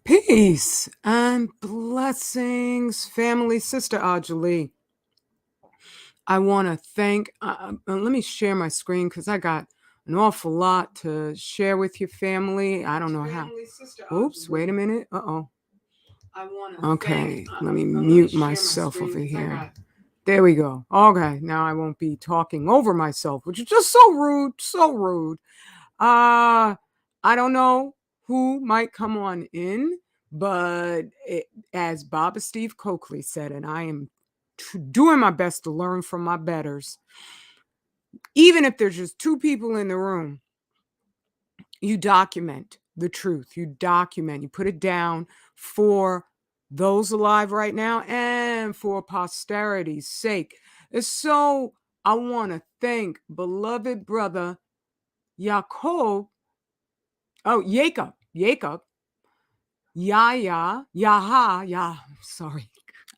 Peace and blessings, family. Sister Ajali, I want to thank. Let me share my screen because I got an awful lot to share with your family. I don't know how. Oops, wait a minute. Uh-oh. Okay, let me mute myself over here. There we go. Okay, now I won't be talking over myself, which is just so rude, so rude. Uh, I don't know who might come on in, but as Baba Steve Coakley said, and I am doing my best to learn from my betters, even if there's just two people in the room, you document the truth. You document, you put it down for those alive right now and for posterity's sake. So I want to thank beloved brother Jacob. Oh, Jacob, sorry.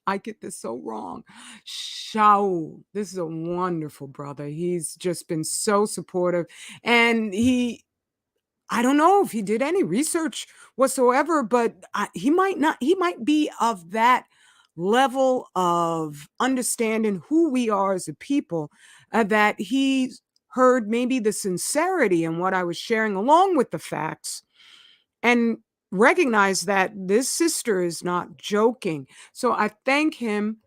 I get this so wrong. Shaul. This is a wonderful brother. He's just been so supportive. And I don't know if he did any research whatsoever, but he might not, he might be of that level of understanding who we are as a people, that he heard maybe the sincerity in what I was sharing along with the facts and recognize that this sister is not joking. So I thank him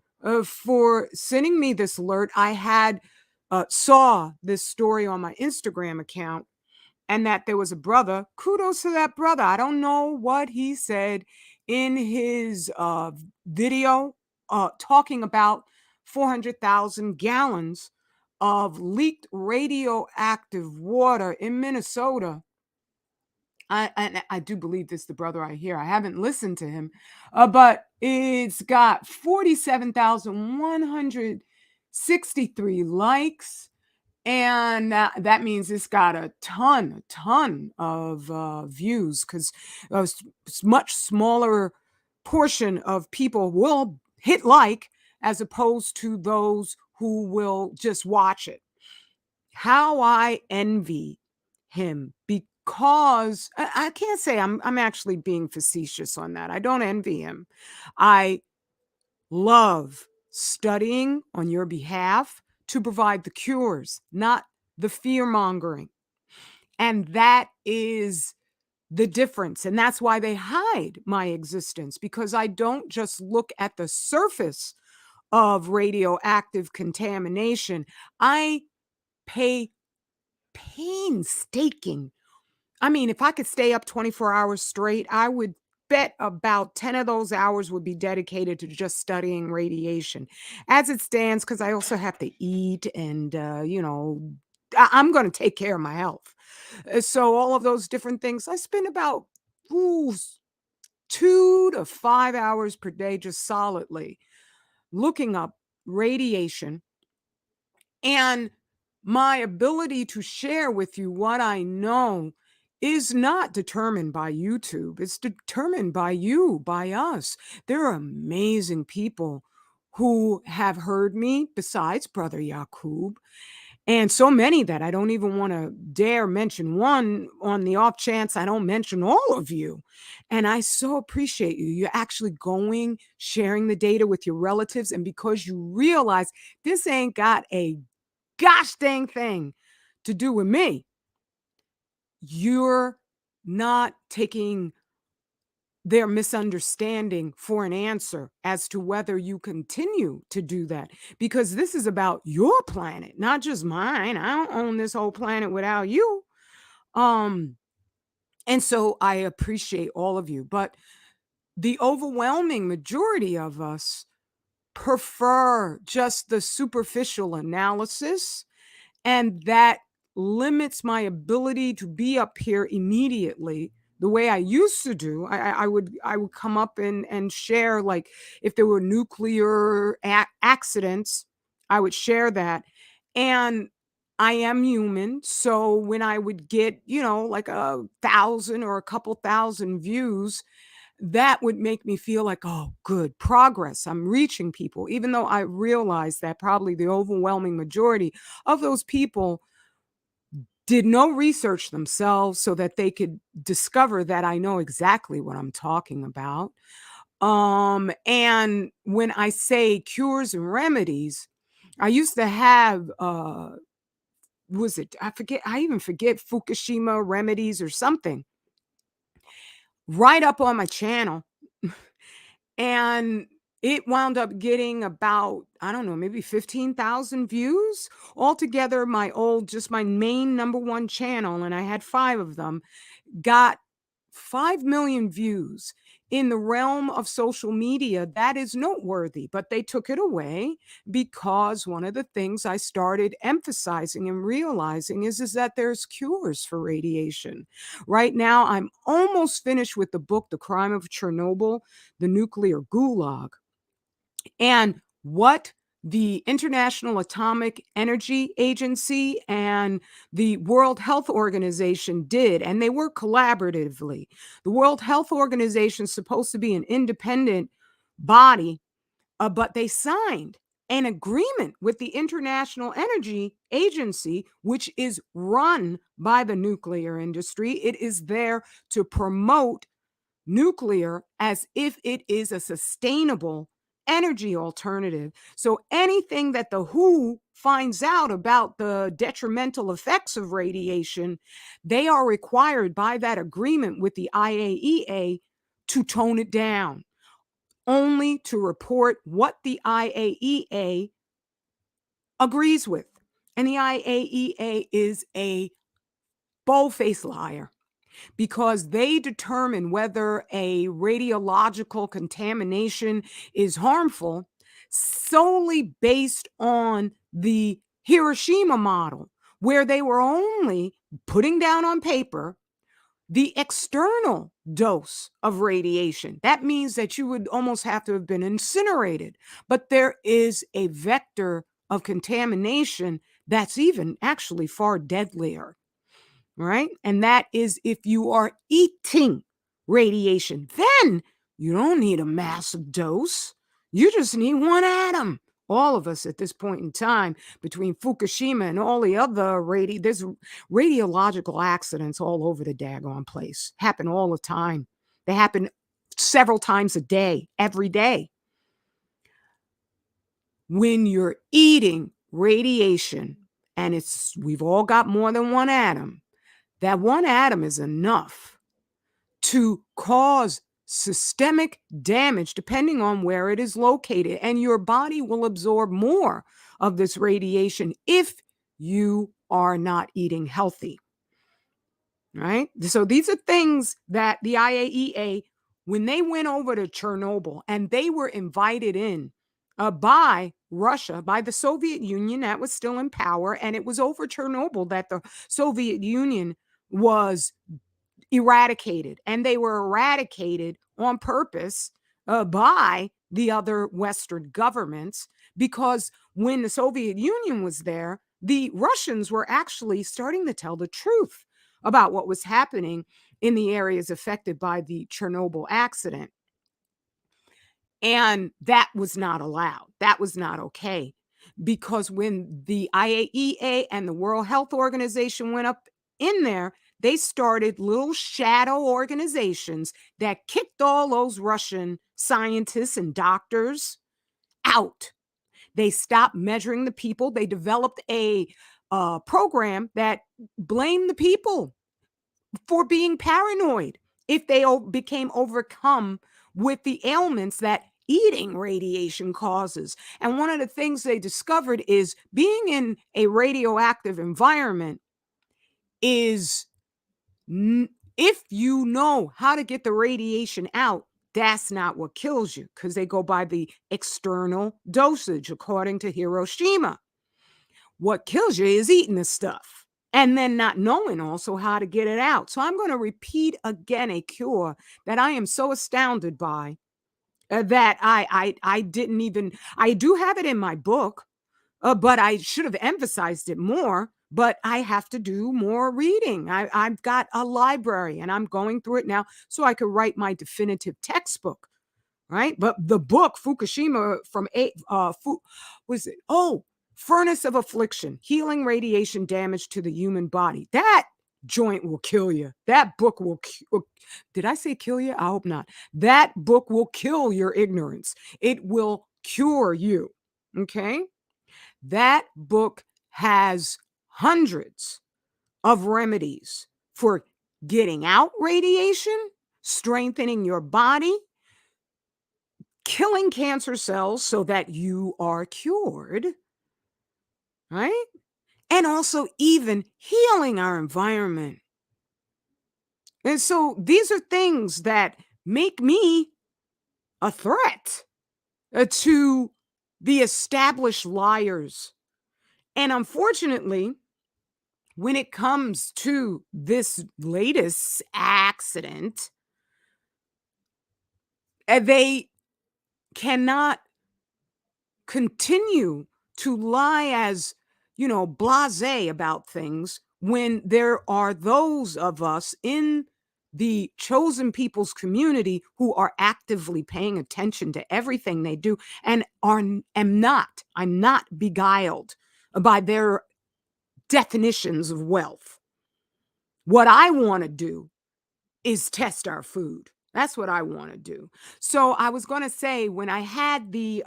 for sending me this alert. I had saw this story on my Instagram account and that there was a brother. Kudos to that brother. I don't know what he said in his video talking about 400,000 gallons of leaked radioactive water in Minnesota. I do believe this is the brother I hear. I haven't listened to him, but it's got 47,163 likes, and that means it's got a ton of views because a much smaller portion of people will hit like as opposed to those who will just watch it. How I envy him because I can't say I'm actually being facetious on that. I don't envy him. I love studying on your behalf to provide the cures, not the fear mongering. And that is the difference. And that's why they hide my existence, because I don't just look at the surface of radioactive contamination. I pay painstaking. I mean, if I could stay up 24 hours straight, I would bet about 10 of those hours would be dedicated to just studying radiation. As it stands, because I also have to eat and, I'm going to take care of my health. So, all of those different things, I spend about ooh, 2 to 5 hours per day just solidly looking up radiation, and my ability to share with you what I know is not determined by YouTube. It's determined by you, by us. There are amazing people who have heard me besides Brother Yakub, and so many that I don't even want to dare mention one on the off chance I don't mention all of you. And I so appreciate you. You're actually going, sharing the data with your relatives. And because you realize this ain't got a gosh dang thing to do with me, you're not taking their misunderstanding for an answer as to whether you continue to do that, because this is about your planet, not just mine. I don't own this whole planet without you. um and so I appreciate all of you, but the overwhelming majority of us prefer just the superficial analysis, and that limits my ability to be up here immediately the way I used to do. I would come up and share, like, if there were nuclear accidents, I would share that. And I am human, so when I would get, like 1,000 or a couple thousand views, that would make me feel like, oh, good progress. I'm reaching people, even though I realize that probably the overwhelming majority of those people did no research themselves so that they could discover that I know exactly what I'm talking about. And when I say cures and remedies, I used to have was it I even forget Fukushima remedies or something right up on my channel. And it wound up getting about, I don't know, maybe 15,000 views. Altogether, just my main number one channel, and I had 5 of them, got 5 million views. In the realm of social media, that is noteworthy, but they took it away because one of the things I started emphasizing and realizing is that there's cures for radiation. Right now, I'm almost finished with the book, The Crime of Chernobyl, the Nuclear Gulag. And what the International Atomic Energy Agency and the World Health Organization did, and they work collaboratively. The World Health Organization is supposed to be an independent body, but they signed an agreement with the International Energy Agency, which is run by the nuclear industry. It is there to promote nuclear as if it is a sustainable energy alternative. So anything that the WHO finds out about the detrimental effects of radiation, they are required by that agreement with the IAEA to tone it down, only to report what the IAEA agrees with. And the IAEA is a bold-faced liar, because they determine whether a radiological contamination is harmful solely based on the Hiroshima model, where they were only putting down on paper the external dose of radiation. That means that you would almost have to have been incinerated. But there is a vector of contamination that's even actually far deadlier, right? And that is if you are eating radiation, then you don't need a massive dose. You just need one atom. All of us at this point in time, between Fukushima and all the other there's radiological accidents all over the daggone place. Happen all the time. They happen several times a day, every day. When you're eating radiation, and we've all got more than one atom, that one atom is enough to cause systemic damage depending on where it is located. And your body will absorb more of this radiation if you are not eating healthy. Right? So these are things that the IAEA, when they went over to Chernobyl and they were invited in by Russia, by the Soviet Union that was still in power, and it was over Chernobyl that the Soviet Union was eradicated, and they were eradicated on purpose by the other Western governments, because when the Soviet Union was there, the Russians were actually starting to tell the truth about what was happening in the areas affected by the Chernobyl accident. And that was not allowed. That was not okay. Because when the IAEA and the World Health Organization went up in there, they started little shadow organizations that kicked all those Russian scientists and doctors out. They stopped measuring the people. They developed a program that blamed the people for being paranoid if they became overcome with the ailments that eating radiation causes. And one of the things they discovered is being in a radioactive environment is, if you know how to get the radiation out, that's not what kills you, because they go by the external dosage according to Hiroshima. What kills you is eating the stuff and then not knowing also how to get it out. So I'm going to repeat again a cure that I am so astounded by, that I didn't even, I do have it in my book, but I should have emphasized it more. But I have to do more reading. I've got a library and I'm going through it now so I could write my definitive textbook, right? But the book Fukushima from was it? Oh, Furnace of affliction, healing radiation damage to the human body. That joint will kill you. That book will did I say kill you? I hope not. That book will kill your ignorance. It will cure you. Okay? That book has hundreds of remedies for getting out radiation, strengthening your body, killing cancer cells so that you are cured, right? And also even healing our environment. And so these are things that make me a threat to the established liars. And unfortunately, when it comes to this latest accident, they cannot continue to lie as, blasé about things when there are those of us in the chosen people's community who are actively paying attention to everything they do and I'm not beguiled by their definitions of wealth. What I want to do is test our food. That's what I want to do. So I was going to say when I had the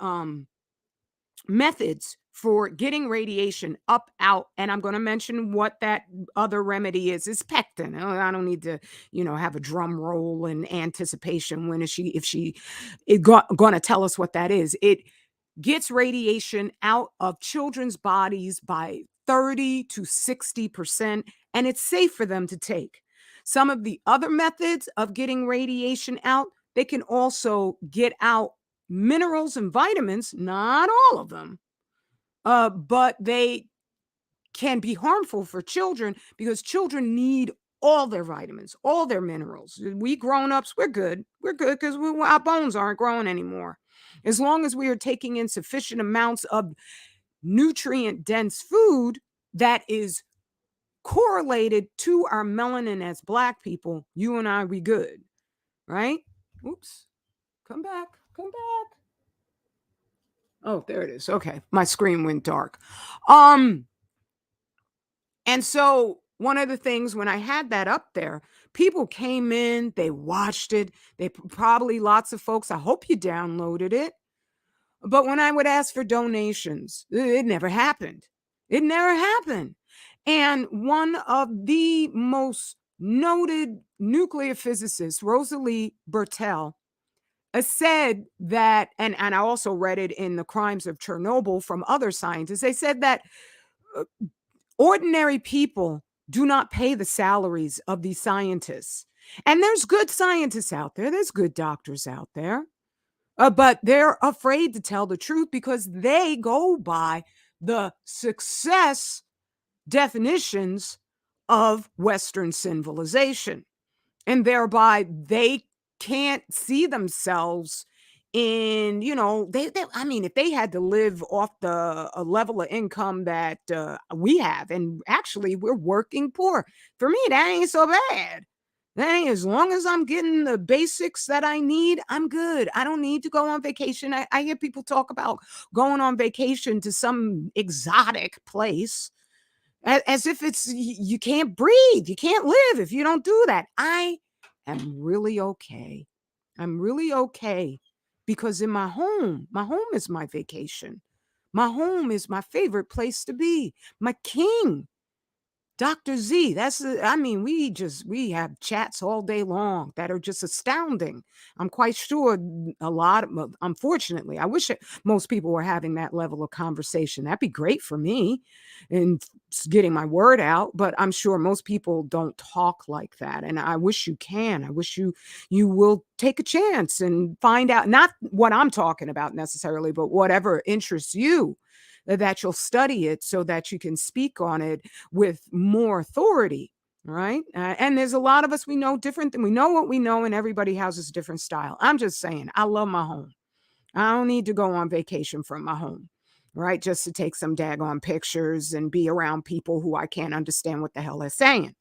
methods for getting radiation up out, and I'm going to mention what that other remedy is pectin. I don't need to have a drum roll in anticipation when is she if she is going to tell us what that is. It gets radiation out of children's bodies by 30 to 60%, and it's safe for them to take. Some of the other methods of getting radiation out, they can also get out minerals and vitamins, not all of them, but they can be harmful for children because children need all their vitamins, all their minerals. We grown-ups, we're good. We're good because our bones aren't growing anymore. As long as we are taking in sufficient amounts of nutrient-dense food that is correlated to our melanin as Black people, you and I, we good, right? Oops. Come back. Come back. Oh, there it is. Okay. My screen went dark. And so one of the things when I had that up there, people came in, they watched it. Probably lots of folks, I hope you downloaded it. But when I would ask for donations, it never happened. It never happened. And one of the most noted nuclear physicists, Rosalie Bertell, said that, and I also read it in The Crimes of Chernobyl from other scientists, they said that uh, ordinary people do not pay the salaries of these scientists. And there's good scientists out there, there's good doctors out there, but they're afraid to tell the truth because they go by the success definitions of Western civilization. And thereby they can't see themselves in, I mean, if they had to live off the a level of income that we have, and actually we're working poor. For me, that ain't so bad. That ain't, as long as I'm getting the basics that I need, I'm good. I don't need to go on vacation. I hear people talk about going on vacation to some exotic place as if you can't breathe, you can't live if you don't do that. I am really okay. I'm really okay because in my home is my vacation. My home is my favorite place to be. My king, Dr. Z, I mean, we have chats all day long that are just astounding. I'm quite sure a lot of, unfortunately, I wish most people were having that level of conversation. That'd be great for me and getting my word out, but I'm sure most people don't talk like that. And I wish you can. I wish you will take a chance and find out not what I'm talking about necessarily, but whatever interests you, that you'll study it so that you can speak on it with more authority, right? And there's a lot of us, we know different than we know what we know, and everybody has a different style. I'm just saying, I love my home. I don't need to go on vacation from my home, right? Just to take some daggone pictures and be around people who I can't understand what the hell they're saying,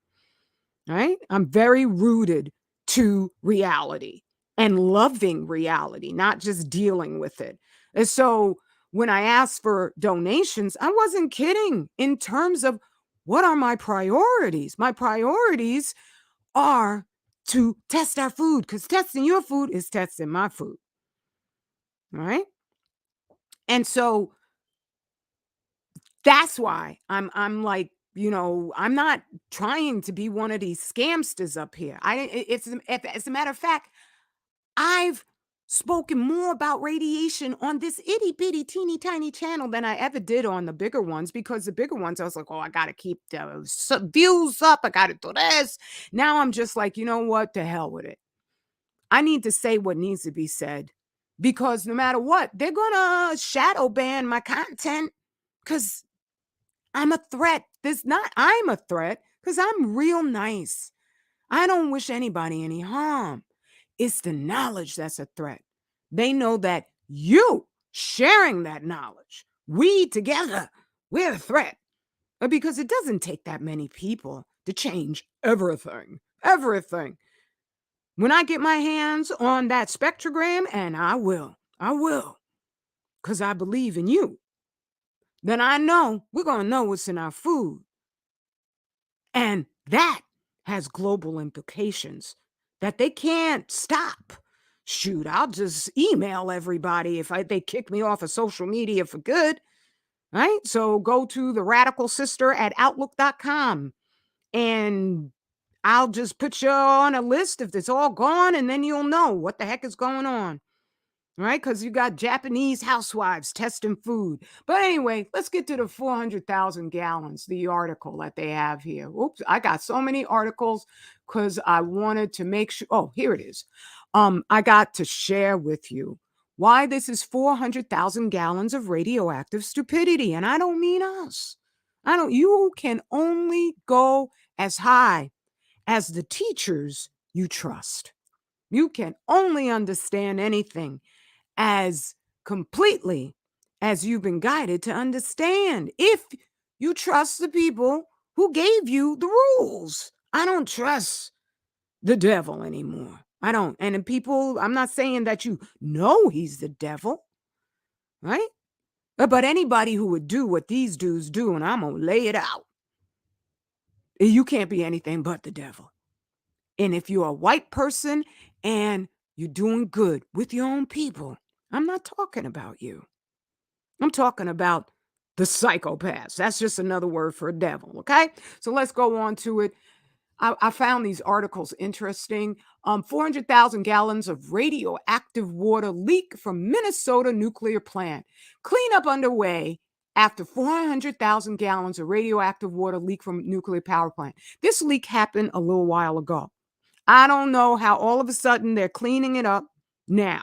right? I'm very rooted to reality and loving reality, not just dealing with it. And so when I asked for donations, I wasn't kidding in terms of what are my priorities. My priorities are to test our food because testing your food is testing my food. All right. And so that's why I'm like, I'm not trying to be one of these scamsters up here. As a matter of fact, I've spoken more about radiation on this itty bitty teeny tiny channel than I ever did on the bigger ones because the bigger ones I was like, oh, I gotta keep the views up. I gotta do this. Now I'm just like, you know what? To hell with it. I need to say what needs to be said because no matter what, they're gonna shadow ban my content because I'm a threat. I'm a threat because I'm real nice. I don't wish anybody any harm. It's the knowledge that's a threat. They know that you sharing that knowledge, we together, we're a threat. Because it doesn't take that many people to change everything. Everything. When I get my hands on that spectrogram, and I will, because I believe in you, then I know we're going to know what's in our food. And that has global implications that they can't stop. Shoot, I'll just email everybody if they kick me off of social media for good. Right? So go to the radical sister at outlook.com and I'll just put you on a list if it's all gone, and then you'll know what the heck is going on. Right? Because you got Japanese housewives testing food. But anyway, let's get to the 400,000 gallons, the article that they have here. Oops, I got so many articles because I wanted to make sure. Oh, here it is. I got to share with you why this is 400,000 gallons of radioactive stupidity. And I don't mean us. You can only go as high as the teachers you trust. You can only understand anything as completely as you've been guided to understand if you trust the people who gave you the rules. I don't trust the devil anymore. I don't. And the people, I'm not saying that you know he's the devil, right? But anybody who would do what these dudes do, and I'm going to lay it out, you can't be anything but the devil. And if you're a white person and you're doing good with your own people, I'm not talking about you. I'm talking about the psychopaths. That's just another word for a devil. Okay. So let's go on to it. I found these articles interesting. 400,000 gallons of radioactive water leak from Minnesota nuclear plant. Cleanup underway after 400,000 gallons of radioactive water leak from nuclear power plant. This leak happened a little while ago. I don't know how all of a sudden they're cleaning it up now.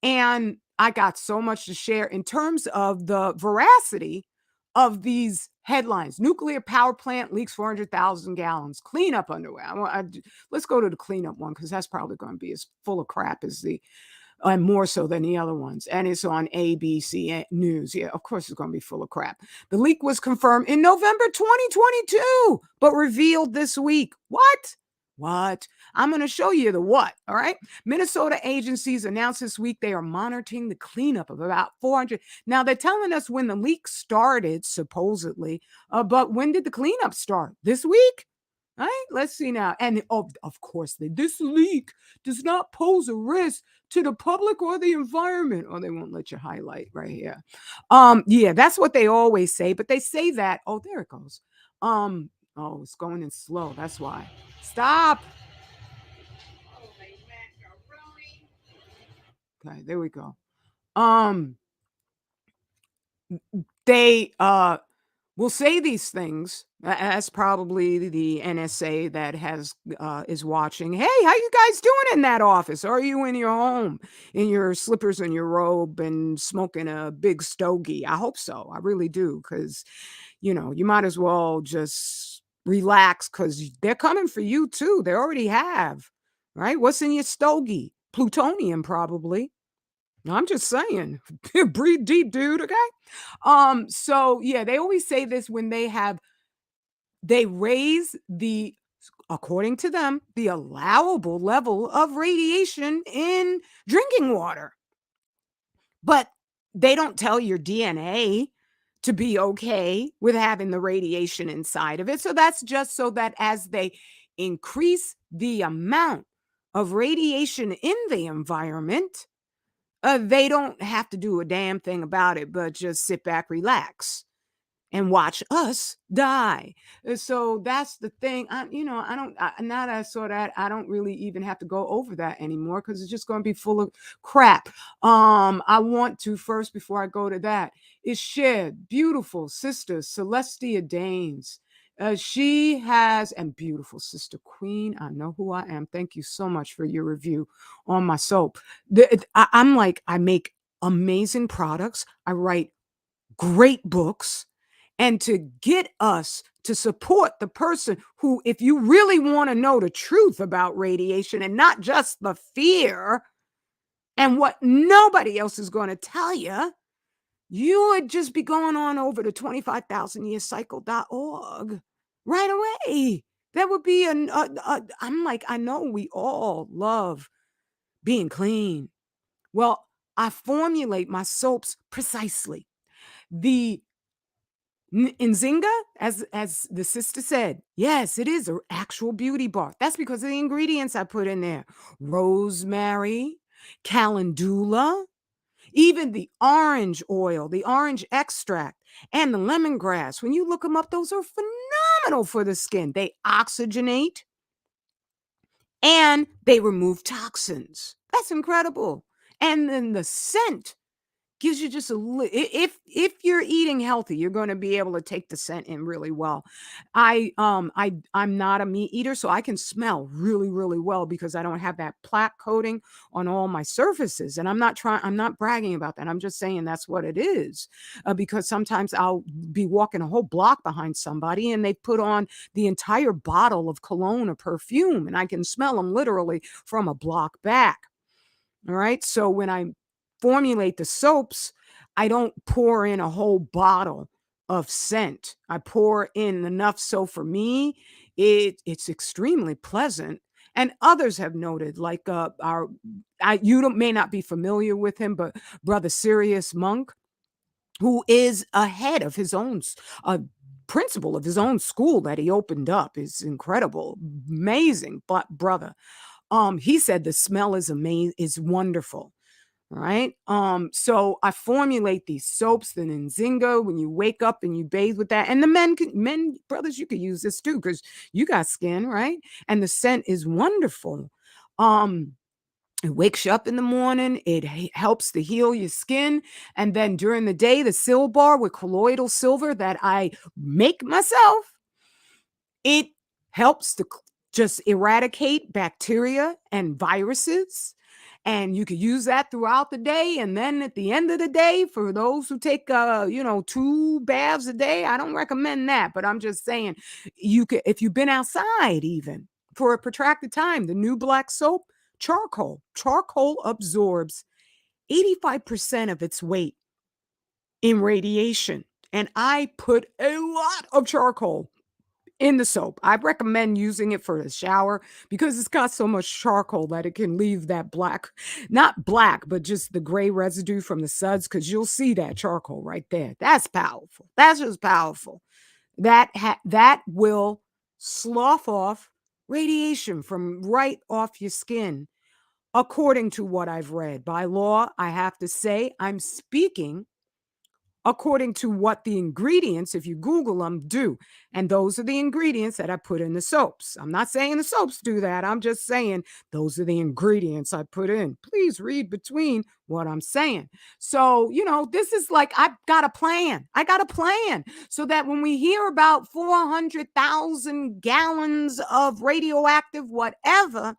And I got so much to share in terms of the veracity of these headlines. Nuclear power plant leaks 400,000 gallons. Cleanup underway. Let's go to the cleanup one because that's probably going to be as full of crap as the and more so than the other ones. And it's on ABC News. Yeah, of course, it's going to be full of crap. The leak was confirmed in November 2022, but revealed this week. What? What? I'm going to show you the what. All right. Minnesota agencies announced this week they are monitoring the cleanup of about 400. Now, they're telling us when the leak started, supposedly. But when did the cleanup start? This week? All right, let's see now. And of course, this leak does not pose a risk to the public or the environment. Oh, they won't let you highlight right here. Yeah, that's what they always say, but they say that. Oh, there it goes. Oh, it's going in slow. That's why. Stop. Okay, there we go. Um, they will say these things. As probably the NSA that has is watching. Hey, how you guys doing in that office? Are you in your home in your slippers and your robe and smoking a big stogie? I hope so. I really do, because you might as well just relax because they're coming for you too. They already have, right? What's in your stogie? Plutonium, probably. I'm just saying. Breathe deep, dude. Okay. So yeah, they always say this when they raise according to them, the allowable level of radiation in drinking water. But they don't tell your DNA to be okay with having the radiation inside of it. So that's just so that as they increase the amount of radiation in the environment, they don't have to do a damn thing about it, but just sit back, relax, and watch us die. So that's the thing. I don't. Now that I saw that, I don't really even have to go over that anymore because it's just going to be full of crap. I want to first, before I go to that, is share beautiful sister Celestia Danes. She has, and beautiful sister Queen. I know who I am. Thank you so much for your review on my soap. I'm like, I make amazing products. I write great books, and to get us to support the person who, if you really want to know the truth about radiation and not just the fear and what nobody else is going to tell you, you would just be going on over to 25,000yearcycle.org right away. That would be I'm like, I know we all love being clean. Well, I formulate my soaps precisely. The Nzinga, as the sister said, yes, it is an actual beauty bar. That's because of the ingredients I put in there. Rosemary, calendula, even the orange oil, the orange extract, and the lemongrass. When you look them up, those are phenomenal for the skin. They oxygenate and they remove toxins. That's incredible. And then the scent gives you just a if you're eating healthy, you're going to be able to take the scent in really well. I'm not a meat eater, so I can smell really, really well because I don't have that plaque coating on all my surfaces. And I'm not bragging about that. I'm just saying that's what it is. Because sometimes I'll be walking a whole block behind somebody and they put on the entire bottle of cologne or perfume, and I can smell them literally from a block back. All right. So when I formulate the soaps, I don't pour in a whole bottle of scent. I pour in enough so for me, it's extremely pleasant. And others have noted, like you may not be familiar with him, but Brother Sirius Monk, who is ahead of his own principal of his own school that he opened up, is incredible, amazing, but brother. He said the smell is amazing, is wonderful. Right. So I formulate these soaps, the Nzinga, when you wake up and you bathe with that. And the brothers, you could use this too, because you got skin, right? And the scent is wonderful. Um, it wakes you up in the morning. It helps to heal your skin. And then during the day, the Sil bar with colloidal silver that I make myself, it helps to just eradicate bacteria and viruses. And you could use that throughout the day. And then at the end of the day, for those who take, 2 baths a day, I don't recommend that. But I'm just saying, you could, if you've been outside even for a protracted time, the new black soap, charcoal. Charcoal absorbs 85% of its weight in radiation. And I put a lot of charcoal in the soap. I recommend using it for the shower because it's got so much charcoal that it can leave that black, not black, but just the gray residue from the suds, because you'll see that charcoal right there. That's powerful. That's just powerful. That will slough off radiation from right off your skin, according to what I've read. By law, I have to say I'm speaking according to what the ingredients, if you Google them, do. And those are the ingredients that I put in the soaps. I'm not saying the soaps do that. I'm just saying those are the ingredients I put in. Please read between what I'm saying. So, this is like, I've got a plan. I got a plan so that when we hear about 400,000 gallons of radioactive whatever,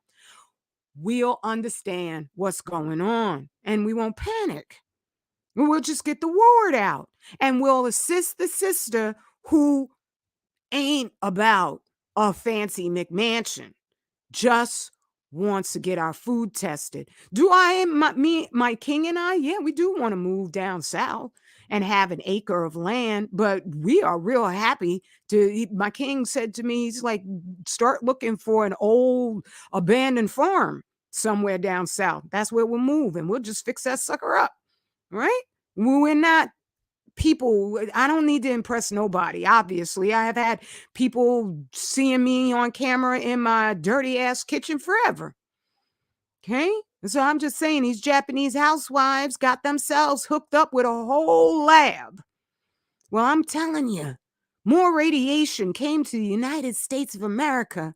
we'll understand what's going on and we won't panic. We'll just get the word out and we'll assist the sister who ain't about a fancy McMansion, just wants to get our food tested. Do I, my king and I, yeah, we do want to move down south and have an acre of land, but we are real happy my king said to me, he's like, start looking for an old abandoned farm somewhere down south. That's where we'll move and we'll just fix that sucker up. Right? We're not people. I don't need to impress nobody, obviously. I have had people seeing me on camera in my dirty ass kitchen forever. Okay? And so I'm just saying these Japanese housewives got themselves hooked up with a whole lab. Well, I'm telling you, more radiation came to the United States of America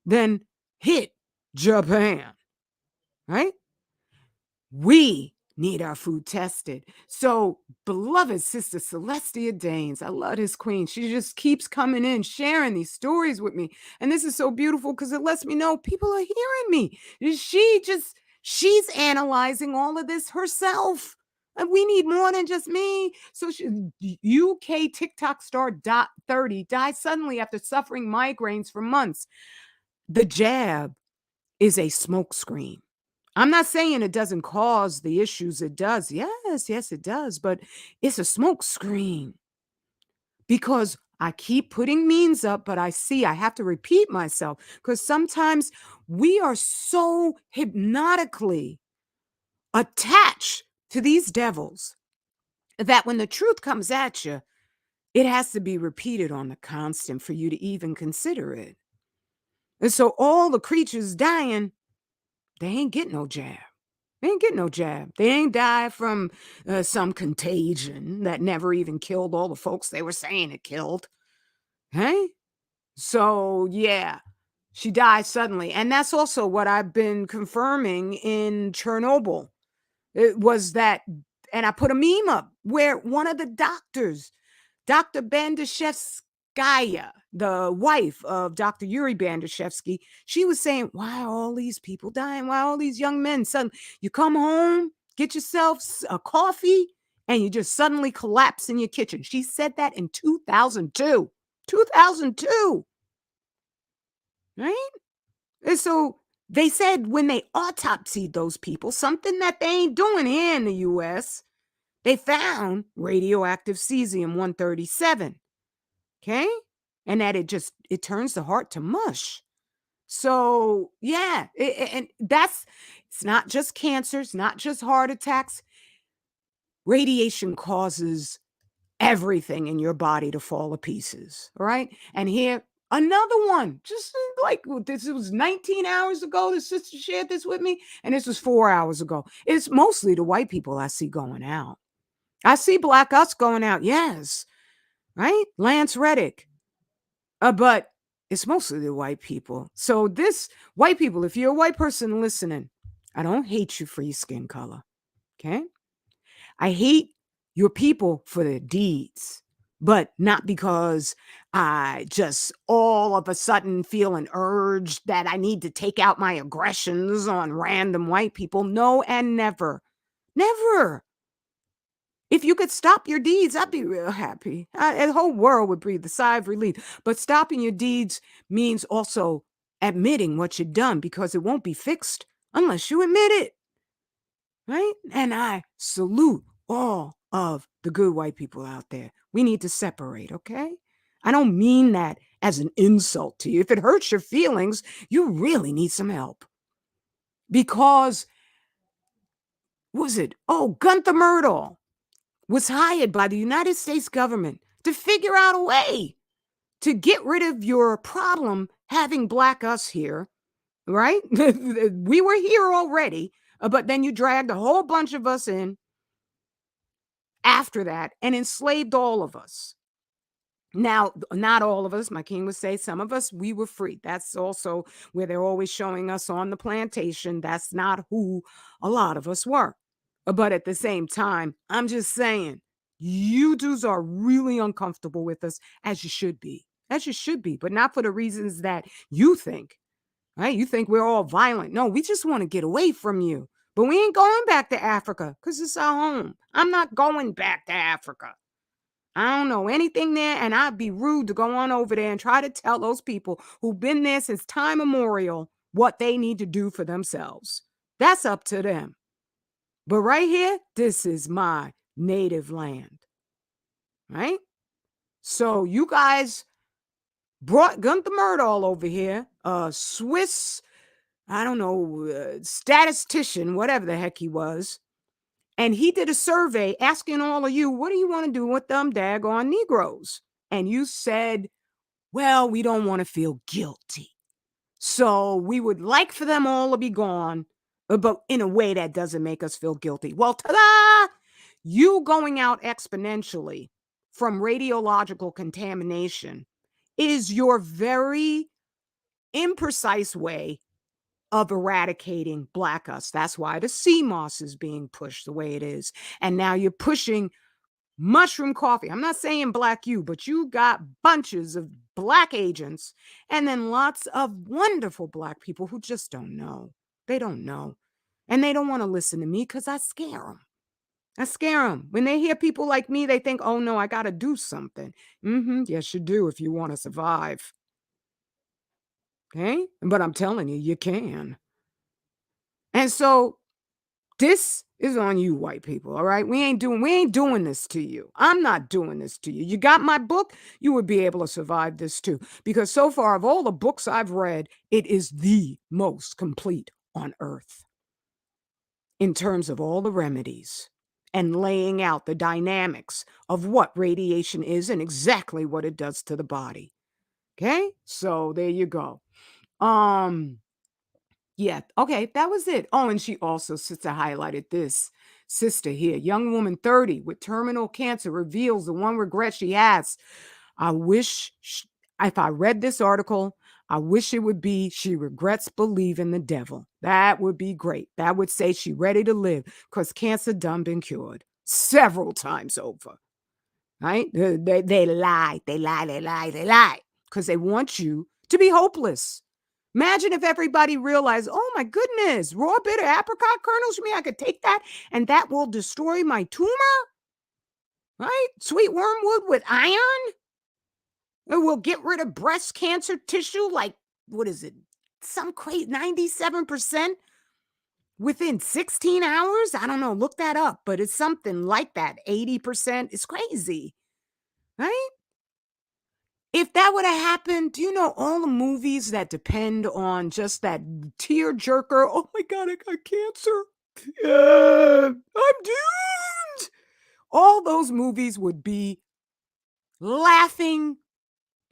than hit Japan, right? We need our food tested. So, beloved Sister Celestia Danes, I love this queen. She just keeps coming in, sharing these stories with me. And this is so beautiful because it lets me know people are hearing me. She's analyzing all of this herself. And we need more than just me. So, UK TikTok star Dot 30 died suddenly after suffering migraines for months. The jab is a smokescreen. I'm not saying it doesn't cause the issues it does. Yes, yes, it does. But it's a smoke screen because I keep putting means up, but I see I have to repeat myself because sometimes we are so hypnotically attached to these devils that when the truth comes at you, it has to be repeated on the constant for you to even consider it. And so all the creatures dying, they ain't getting no jab. They ain't get no jab. They ain't die from some contagion that never even killed all the folks they were saying it killed. Hey? So, yeah, she died suddenly. And that's also what I've been confirming in Chernobyl. It was that, and I put a meme up where one of the doctors, Dr. Bandashevskaya, the wife of Dr. Yuri Bandashevsky, she was saying, why are all these people dying? Why are all these young men suddenly, you come home, get yourself a coffee, and you just suddenly collapse in your kitchen. She said that in 2002. 2002, right? And so they said when they autopsied those people, something that they ain't doing here in the US, they found radioactive cesium-137. Okay? And that it turns the heart to mush. So, yeah, and it's not just cancer, it's not just heart attacks. Radiation causes everything in your body to fall to pieces, all right? And here, another one, just like this was 19 hours ago, the sister shared this with me, and this was 4 hours ago. It's mostly the white people I see going out. I see black us going out, yes, right? Lance Reddick. But it's mostly the white people. So this white people, if you're a white person listening, I don't hate you for your skin color. Okay? I hate your people for their deeds, but not because I just all of a sudden feel an urge that I need to take out my aggressions on random white people. No, and never. Never. If you could stop your deeds, I'd be real happy. The whole world would breathe a sigh of relief. But stopping your deeds means also admitting what you've done because it won't be fixed unless you admit it. Right? And I salute all of the good white people out there. We need to separate, okay? I don't mean that as an insult to you. If it hurts your feelings, you really need some help. Because, was it? Oh, Gunther Murdaugh was hired by the United States government to figure out a way to get rid of your problem having black us here, right? We were here already, but then you dragged a whole bunch of us in after that and enslaved all of us. Now, not all of us, my king would say, some of us, we were free. That's also where they're always showing us on the plantation. That's not who a lot of us were. But at the same time, I'm just saying, you dudes are really uncomfortable with us, as you should be, but not for the reasons that you think, right? You think we're all violent. No, we just want to get away from you. But we ain't going back to Africa because it's our home. I'm not going back to Africa. I don't know anything there, and I'd be rude to go on over there and try to tell those people who've been there since time immemorial what they need to do for themselves. That's up to them. But right here, this is my native land, right? So you guys brought Gunther Murdaugh over here, a Swiss, I don't know, statistician, whatever the heck he was, And he did a survey asking all of you, what do you want to do with them daggone Negroes? And you said, well, we don't want to feel guilty. So we would like for them all to be gone, but in a way that doesn't make us feel guilty. Well, ta-da! You going out exponentially from radiological contamination is your very imprecise way of eradicating black us. That's why the sea moss is being pushed the way it is. And now you're pushing mushroom coffee. I'm not saying black you, but you got bunches of black agents and then lots of wonderful black people who just don't know. They don't know. And they don't want to listen to me because I scare them. I scare them. When they hear people like me, they think, oh no, I got to do something. Yes, you do if you want to survive. Okay? But I'm telling you, you can. And so this is on you, white people, all right? We ain't doing this to you. I'm not doing this to you. You got my book, you would be able to survive this too. Because so far, of all the books I've read, it is the most complete on earth in terms of all the remedies and laying out the dynamics of what radiation is and exactly what it does to the body. Okay? So there you go. Yeah, okay, that was it. Oh, and she also, sister highlighted this. Sister here, young woman 30 with terminal cancer reveals the one regret she has. I wish, if I read this article, I wish it would be she regrets believing the devil. That would be great. That would say she ready to live because cancer done been cured several times over. Right? They lie, they lie, they lie, they lie because they want you to be hopeless. Imagine if everybody realized, oh my goodness, raw bitter apricot kernels, you mean I could take that and that will destroy my tumor? Right? Sweet wormwood with iron? It will get rid of breast cancer tissue like, what is it? Some crazy 97% within 16 hours? I don't know. Look that up, but it's something like that. 80%. It's crazy. Right? If that would have happened, do you know all the movies that depend on just that tear jerker? Oh my God, I got cancer. I'm doomed. All those movies would be laughing,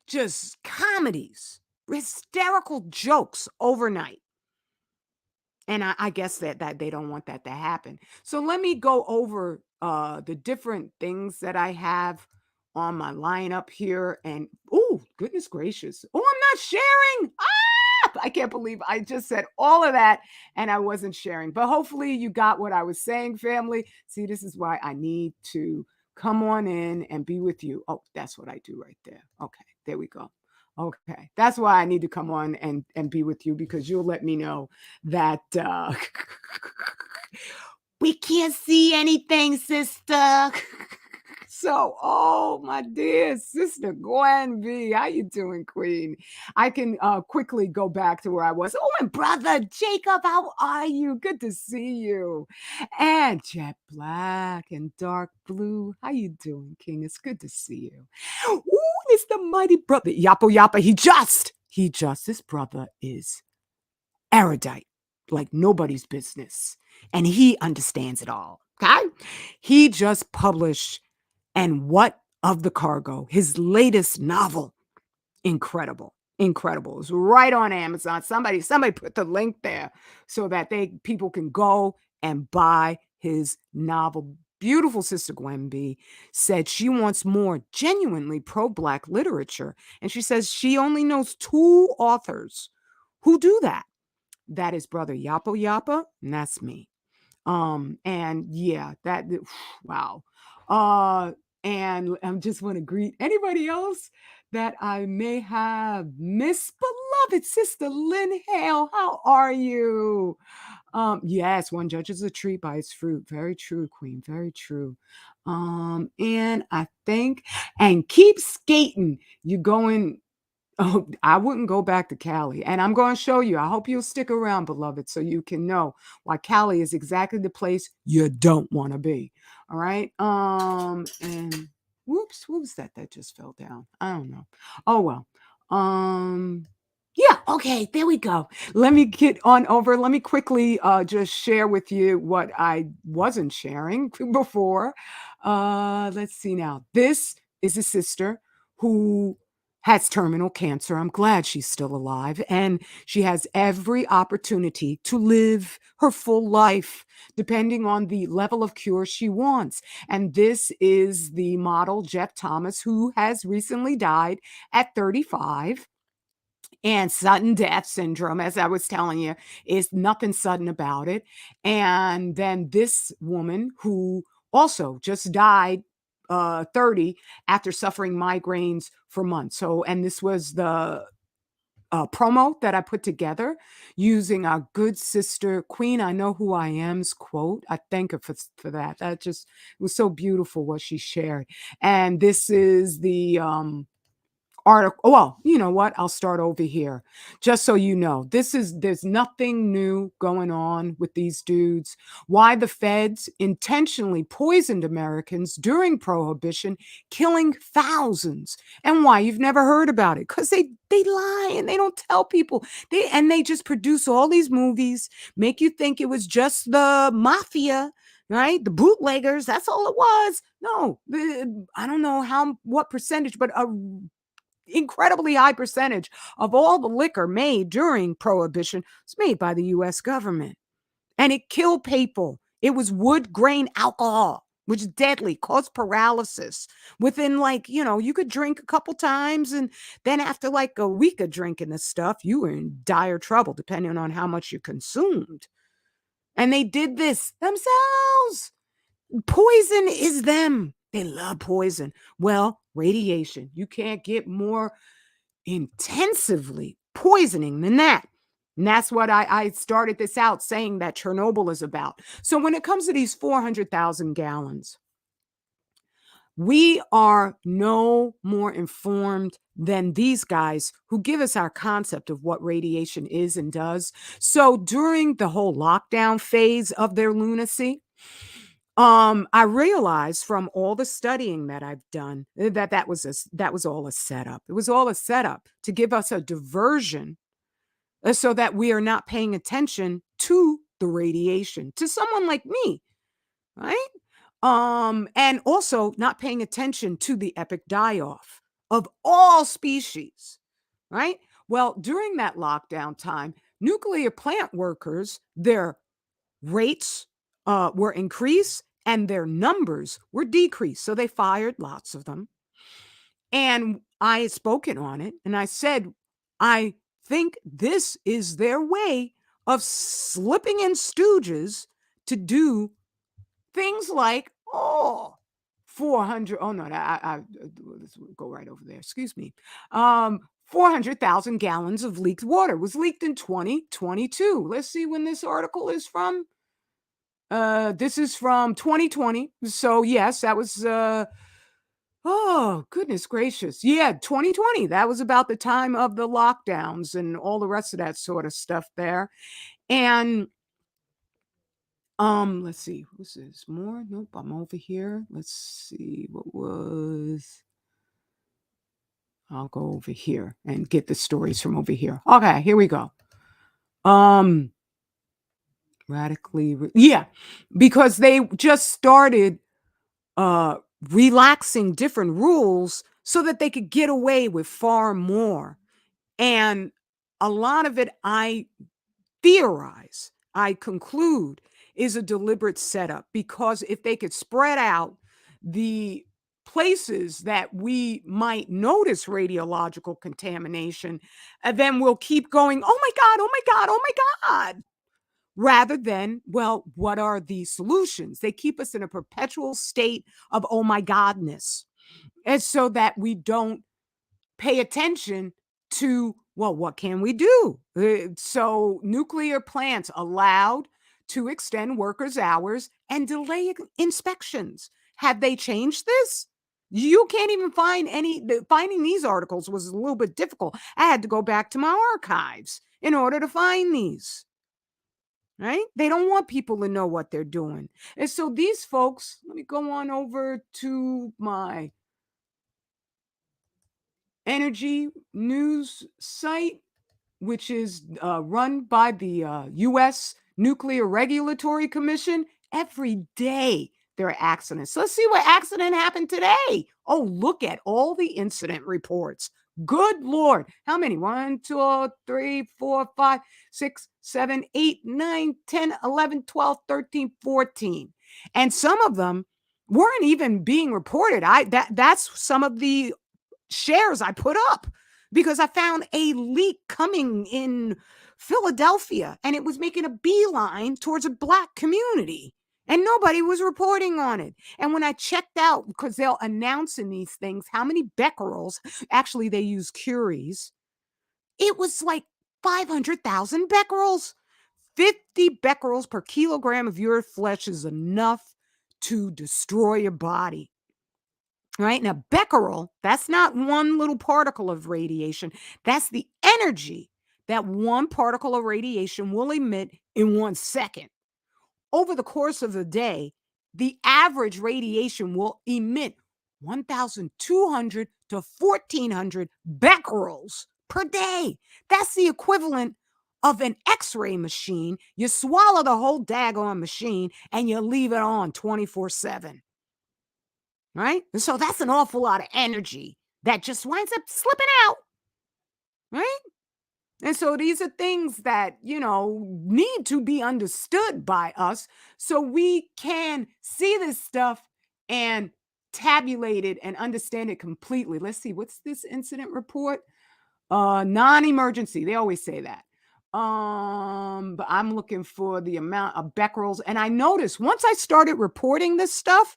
just comedies, hysterical jokes overnight. And I guess that they don't want that to happen. So let me go over the different things that I have on my lineup here. And oh, goodness gracious. Oh, I'm not sharing. Ah, I can't believe I just said all of that and I wasn't sharing. But hopefully you got what I was saying, family. See, this is why I need to come on in and be with you. Oh, that's what I do right there. Okay, there we go. Okay, that's why I need to come on and be with you because you'll let me know that we can't see anything, sister. So, oh my dear sister Gwen B, how you doing, Queen? I can quickly go back to where I was. Oh, and brother Jacob, how are you? Good to see you. And Jet Black and Dark Blue, how you doing, King? It's good to see you. Ooh, it's the mighty brother Yappo Yappa. This brother is erudite, like nobody's business. And he understands it all. Okay. He just published And What of the Cargo, his latest novel. Incredible. Incredible. It's right on Amazon. Somebody put the link there so that people can go and buy his novel. Beautiful sister Gwen B said she wants more genuinely pro-Black literature. And she says she only knows 2 authors who do that. That is brother Yappo Yappa, and that's me. And yeah, that wow. Uh, and I just want to greet anybody else that I may have missed. Beloved sister Lynn Hale, how are you? Yes, one judges a tree by its fruit. Very true, Queen. Very true. And I think, and keep skating. You going Oh, I wouldn't go back to Cali, and I'm gonna show you. I hope you'll stick around, beloved, so you can know why Cali is exactly the place you don't wanna be, all right? And whoops, what was that just fell down? I don't know. Oh, well. Um Yeah, okay, there we go. Let me get on over. Let me quickly just share with you what I wasn't sharing before. Let's see now. This is a sister who has terminal cancer. I'm glad she's still alive, and she has every opportunity to live her full life depending on the level of cure she wants. And this is the model Jeff Thomas, who has recently died at 35. And sudden death syndrome, as I was telling you, is nothing sudden about it. And then this woman who also just died 30 after suffering migraines for months. So, and this was the promo that I put together using our good sister Queen I Know Who I Am's quote. I thank her for that. That just was so beautiful what she shared. And this is the article. Well, you know what? I'll start over here. Just so you know, there's nothing new going on with these dudes. Why the feds intentionally poisoned Americans during Prohibition, killing thousands, and why you've never heard about it. Because they lie and they don't tell people. They just produce all these movies, make you think it was just the mafia. Right, the bootleggers. That's all it was. No, I don't know what percentage, but a incredibly high percentage of all the liquor made during Prohibition was made by the US government. And it killed people. It was wood grain alcohol, which is deadly, caused paralysis. Within, like, you could drink a couple times, and then after like a week of drinking this stuff, you were in dire trouble, depending on how much you consumed. And they did this themselves. Poison is them. They love poison. Well, radiation. You can't get more intensively poisoning than that. And that's what I started this out saying that Chernobyl is about. So when it comes to these 400,000 gallons, we are no more informed than these guys who give us our concept of what radiation is and does. So during the whole lockdown phase of their lunacy, I realized from all the studying that I've done that that was all a setup. It was all a setup to give us a diversion so that we are not paying attention to the radiation to someone like me, right? And also not paying attention to the epic die-off of all species, right? Well, during that lockdown time, nuclear plant workers, their rates were increased and their numbers were decreased. So they fired lots of them. And I had spoken on it and I said, I think this is their way of slipping in stooges to do things like, 400. Oh, no, let's go right over there. Excuse me. 400,000 gallons of leaked water was leaked in 2022. Let's see when this article is from. This is from 2020. So yes, that was oh, goodness gracious. Yeah, 2020. That was about the time of the lockdowns and all the rest of that sort of stuff there. And let's see. What's this? More? Nope, I'm over here. Let's see what was. I'll go over here and get the stories from over here. Okay, here we go. Um yeah, because they just started uh, relaxing different rules so that they could get away with far more. And a lot of it, I theorize, I conclude, is a deliberate setup because if they could spread out the places that we might notice radiological contamination, and then we'll keep going, oh my God, oh my God, oh my God, rather than, well, what are the solutions? They keep us in a perpetual state of oh my godness. And so that we don't pay attention to, well, what can we do? So nuclear plants allowed to extend workers' hours and delay inspections. Have they changed this? You can't even find finding these articles was a little bit difficult. I had to go back to my archives in order to find these. Right? They don't want people to know what they're doing. And so these folks, let me go on over to my energy news site. which is run by the U.S. Nuclear Regulatory Commission, every day there are accidents. So let's see what accident happened today. Oh, look at all the incident reports. Good Lord. How many? 1, 2, 3, 4, 5, 6, 7, 8, 9, 10, 11, 12, 13, 14. And some of them weren't even being reported. That's some of the shares I put up because I found a leak coming in Philadelphia and it was making a beeline towards a Black community and nobody was reporting on it. And when I checked out, because they'll announce in these things how many becquerels, actually, they use curies, it was like 500,000 becquerels. 50 becquerels per kilogram of your flesh is enough to destroy your body. Right? Now, becquerel, that's not one little particle of radiation. That's the energy that one particle of radiation will emit in 1 second. Over the course of the day, the average radiation will emit 1,200 to 1,400 becquerels per day. That's the equivalent of an X-ray machine. You swallow the whole daggone machine and you leave it on 24/7. Right? And so that's an awful lot of energy that just winds up slipping out. Right? And so these are things that, need to be understood by us so we can see this stuff and tabulate it and understand it completely. Let's see, what's this incident report? Non-emergency. They always say that. But I'm looking for the amount of becquerels. And I noticed once I started reporting this stuff,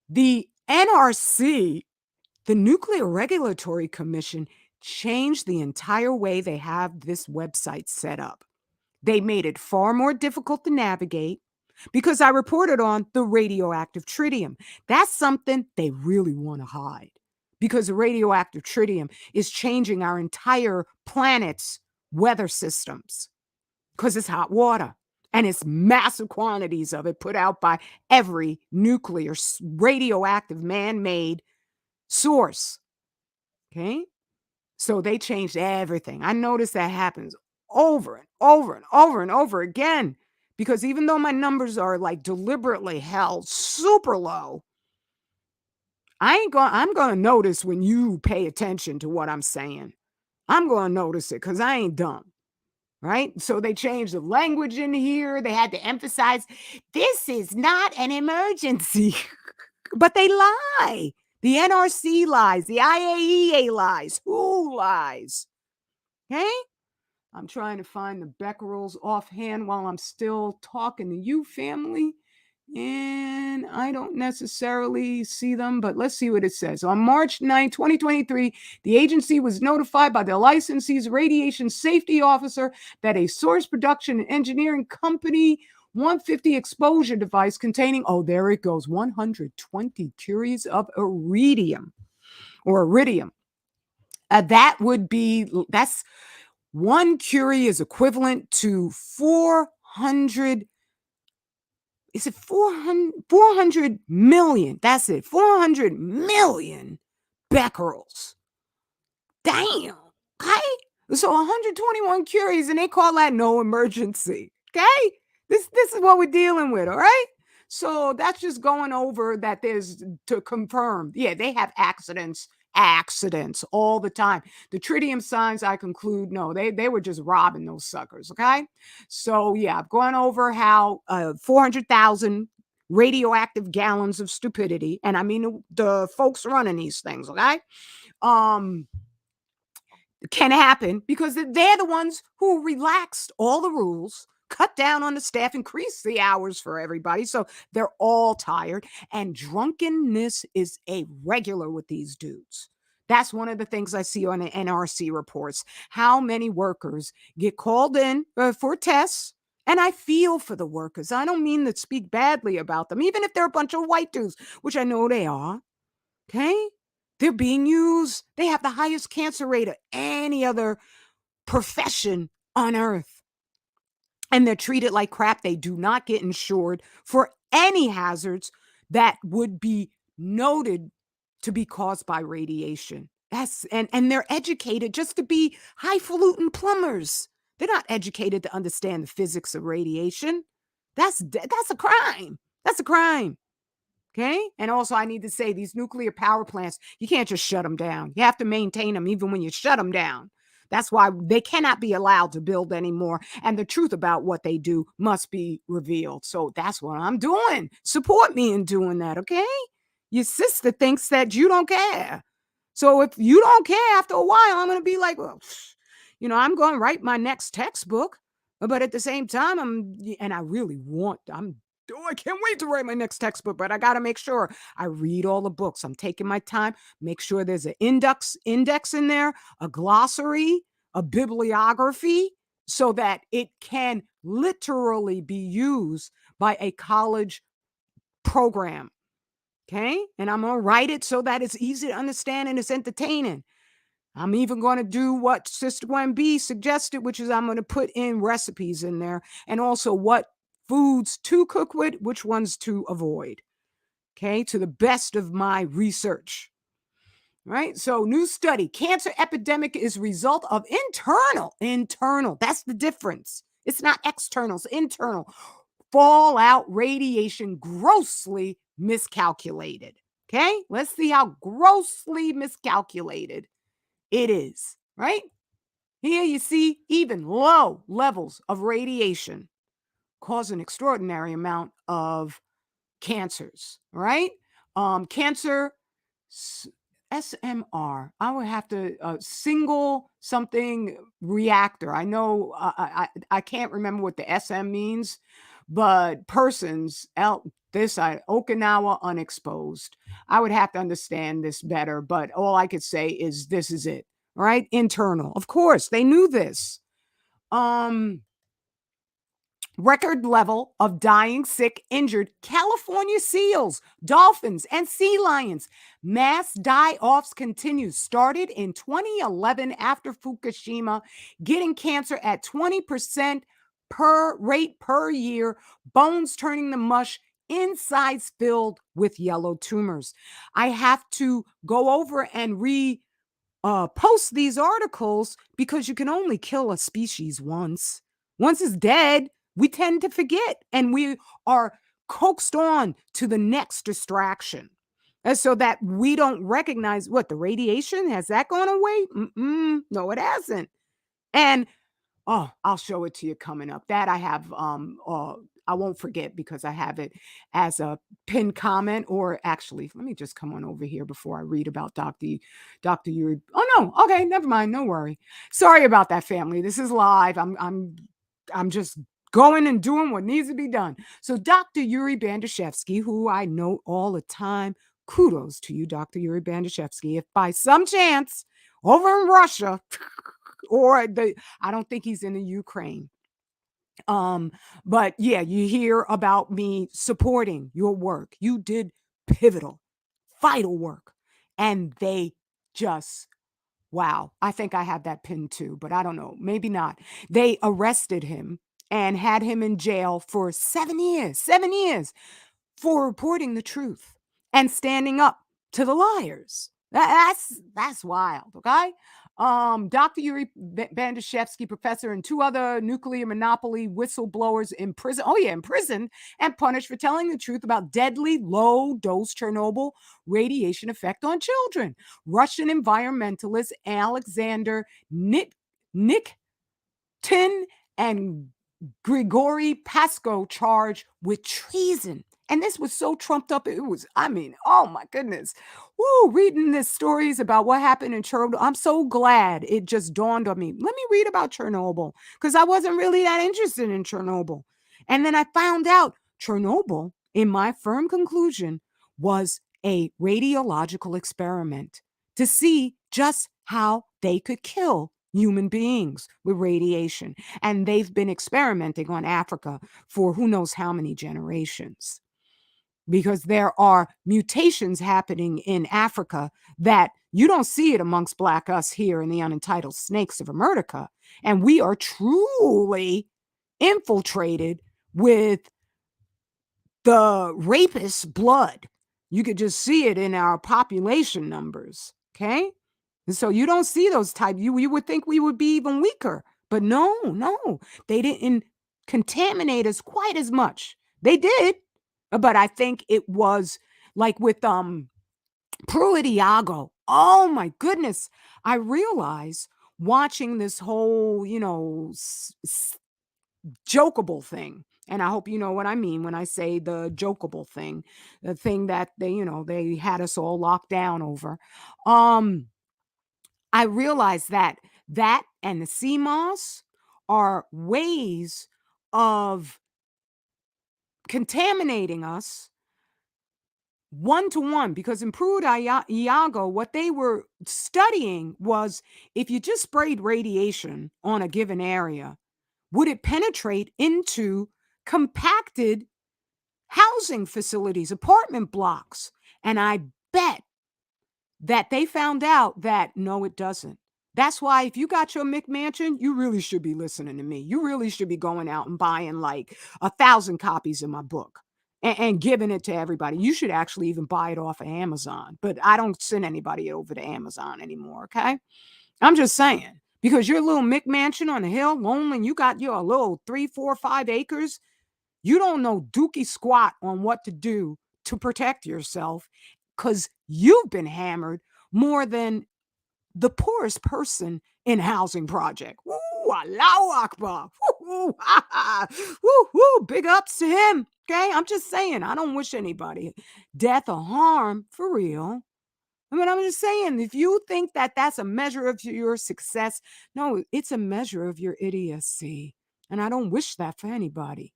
the NRC, the Nuclear Regulatory Commission, changed the entire way they have this website set up. They made it far more difficult to navigate because I reported on the radioactive tritium. That's something they really want to hide because the radioactive tritium is changing our entire planet's weather systems because it's hot water. And it's massive quantities of it put out by every nuclear radioactive man-made source. Okay? So they changed everything. I noticed that happens over and over and over and over again because even though my numbers are like deliberately held super low, I'm going to notice when you pay attention to what I'm saying. I'm going to notice it cuz I ain't dumb. Right? So they changed the language in here. They had to emphasize this is not an emergency. But they lie. The NRC lies. The IAEA lies. Who lies? Okay? I'm trying to find the becquerels offhand while I'm still talking to you, family. And I don't necessarily see them, but let's see what it says. On March 9, 2023, the agency was notified by the licensee's radiation safety officer that a source production and engineering company 150 exposure device containing, oh, there it goes, 120 curies of iridium or iridium. That's one curie is equivalent to 400. Is it 400 million? That's it. 400 million becquerels. Damn. Okay. So 121 curies, and they call that no emergency. Okay. This is what we're dealing with. All right. So that's just going over that there's to confirm. Yeah, they have accidents all the time. The tritium signs, I conclude, no, they were just robbing those suckers. Okay. So yeah, I've gone over how 400,000 radioactive gallons of stupidity, and I mean the folks running these things. Okay. Um, can happen because they're the ones who relaxed all the rules, cut down on the staff, increased the hours for everybody. So they're all tired. And drunkenness is a regular with these dudes. That's one of the things I see on the NRC reports. How many workers get called in for tests? And I feel for the workers. I don't mean to speak badly about them, even if they're a bunch of white dudes, which I know they are. Okay? They're being used. They have the highest cancer rate of any other profession on earth. And they're treated like crap. They do not get insured for any hazards that would be noted to be caused by radiation. And they're educated just to be highfalutin plumbers. They're not educated to understand the physics of radiation. That's a crime. That's a crime. Okay. And also, I need to say these nuclear power plants, you can't just shut them down. You have to maintain them even when you shut them down. That's why they cannot be allowed to build anymore. And the truth about what they do must be revealed. So that's what I'm doing. Support me in doing that. Okay. Your sister thinks that you don't care. So if you don't care after a while, I'm going to be like, well, I'm going to write my next textbook. But at the same time, and I really I can't wait to write my next textbook, but I got to make sure I read all the books. I'm taking my time, make sure there's an index in there, a glossary, a bibliography, so that it can literally be used by a college program. Okay. And I'm going to write it so that it's easy to understand and it's entertaining. I'm even going to do what Sister Gwen B suggested, which is I'm going to put in recipes in there and also what foods to cook with, which ones to avoid. Okay. To the best of my research. Right. So new study, cancer epidemic is result of internal. That's the difference. It's not external, it's internal. Fallout radiation grossly miscalculated. Okay. Let's see how grossly miscalculated it is, right? Here you see even low levels of radiation cause an extraordinary amount of cancers, right? Cancer, SMR. I would have to single something reactor. I know I can't remember what the SM means, but persons out this side, Okinawa unexposed. I would have to understand this better, but all I could say is this is it, right? Internal. Of course, they knew this. Um, Record level of dying, sick, injured California seals, dolphins, and sea lions. Mass die-offs continue. Started in 2011 after Fukushima, getting cancer at 20% per rate per year, bones turning to mush, insides filled with yellow tumors. I have to go over and post these articles because you can only kill a species once. Once it's dead, we tend to forget and we are coaxed on to the next distraction. And so that we don't recognize what the radiation has that gone away? No, it hasn't. And oh, I'll show it to you coming up. That I have, I won't forget because I have it as a pinned comment. Or actually, let me just come on over here before I read about Dr. Yuri. Oh no, okay, never mind, no worry. Sorry about that, family. This is live. I'm just going and doing what needs to be done. So Dr. Yuri Bandashevsky, who I know all the time, kudos to you, Dr. Yuri Bandashevsky. If by some chance over in Russia I don't think he's in the Ukraine. But yeah, you hear about me supporting your work. You did pivotal, vital work. And they just, wow. I think I have that pin too, but I don't know. Maybe not. They arrested him and had him in jail for 7 years for reporting the truth and standing up to the liars. That's wild, okay? Dr. Yuri Bandashevsky, professor, and two other nuclear monopoly whistleblowers in prison. Oh yeah, in prison and punished for telling the truth about deadly low-dose Chernobyl radiation effect on children. Russian environmentalist Alexander Niktin and Grigory Pasco charged with treason. And this was so trumped up. It was, I mean, oh my goodness. Woo, reading the stories about what happened in Chernobyl. I'm so glad it just dawned on me. Let me read about Chernobyl because I wasn't really that interested in Chernobyl. And then I found out Chernobyl, in my firm conclusion, was a radiological experiment to see just how they could kill human beings with radiation. And they've been experimenting on Africa for who knows how many generations because there are mutations happening in Africa that you don't see it amongst Black us here in the unentitled snakes of America. And we are truly infiltrated with the rapist blood. You could just see it in our population numbers. Okay. And so you don't see those type. You would think we would be even weaker, but no, no, they didn't contaminate us quite as much. They did, but I think it was like with Pruitt Iago. Oh my goodness. I realize watching this whole, jokeable thing. And I hope you know what I mean when I say the jokeable thing, the thing that they had us all locked down over. Um, I realized that and the sea moss are ways of contaminating us one to one, because in Iago, what they were studying was if you just sprayed radiation on a given area, would it penetrate into compacted housing facilities, apartment blocks? And I bet that they found out that no, it doesn't. That's why if you got your McMansion, you really should be listening to me. You really should be going out and buying like 1,000 copies of my book and giving it to everybody. You should actually even buy it off of Amazon, but I don't send anybody over to Amazon anymore. Okay. I'm just saying, because your little McMansion on the hill, lonely, and you got your little 3, 4, 5 acres, you don't know dookie squat on what to do to protect yourself because you've been hammered more than the poorest person in housing project. Woo, Allahu Akbar. Woo, ha, ha. Woo, woo, big ups to him. Okay, I'm just saying, I don't wish anybody death or harm for real. I mean, I'm just saying, if you think that that's a measure of your success, no, it's a measure of your idiocy. And I don't wish that for anybody.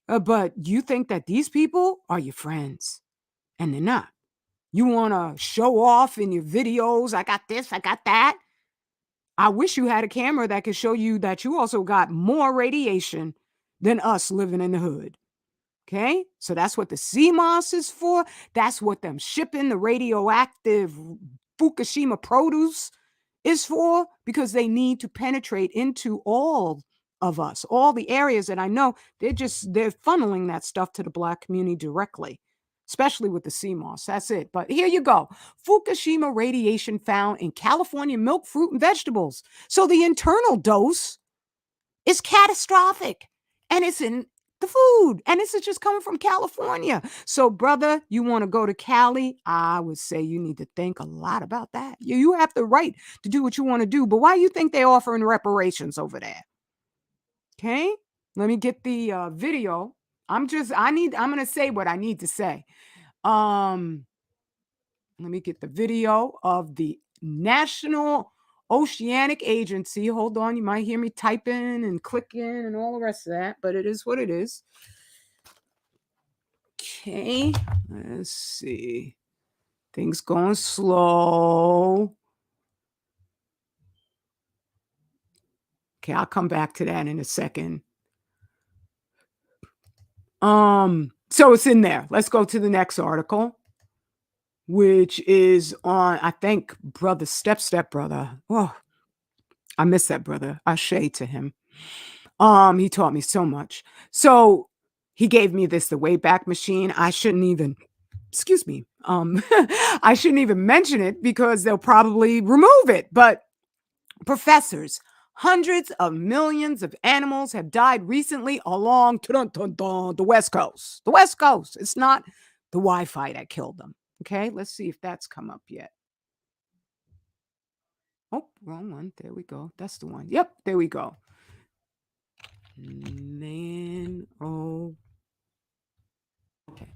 But you think that these people are your friends, and they're not. You want to show off in your videos, I got this, I got that. I wish you had a camera that could show you that you also got more radiation than us living in the hood. Okay? So that's what the CMOS is for. That's what them shipping the radioactive Fukushima produce is for, because they need to penetrate into all of us, all the areas that I know they're funneling that stuff to the black community directly, especially with the CMOS. That's it. But here you go. Fukushima radiation found in California milk, fruit, and vegetables. So the internal dose is catastrophic, and it's in the food, and this is just coming from California. So, brother, you want to go to Cali? I would say you need to think a lot about that. You have the right to do what you want to do, but why you think they're offering reparations over there? Okay, let me get the video. I'm gonna say what I need to say. Um, Let me get the video of the National Oceanic Agency. Hold on, you might hear me typing and clicking and all the rest of that, but it is what it is. Okay, let's see. Things going slow. Okay, I'll come back to that in a second. So it's in there. Let's go to the next article, which is on, I think, brother, step brother. Oh, I miss that brother. I shade to him. He taught me so much. So he gave me this, the Wayback Machine. I shouldn't even, excuse me, I shouldn't even mention it because they'll probably remove it. But professors, hundreds of millions of animals have died recently along the West Coast. The West Coast. It's not the Wi-Fi that killed them. Okay, let's see if that's come up yet. Oh, wrong one. There we go. That's the one. Yep, there we go. Man, oh, okay.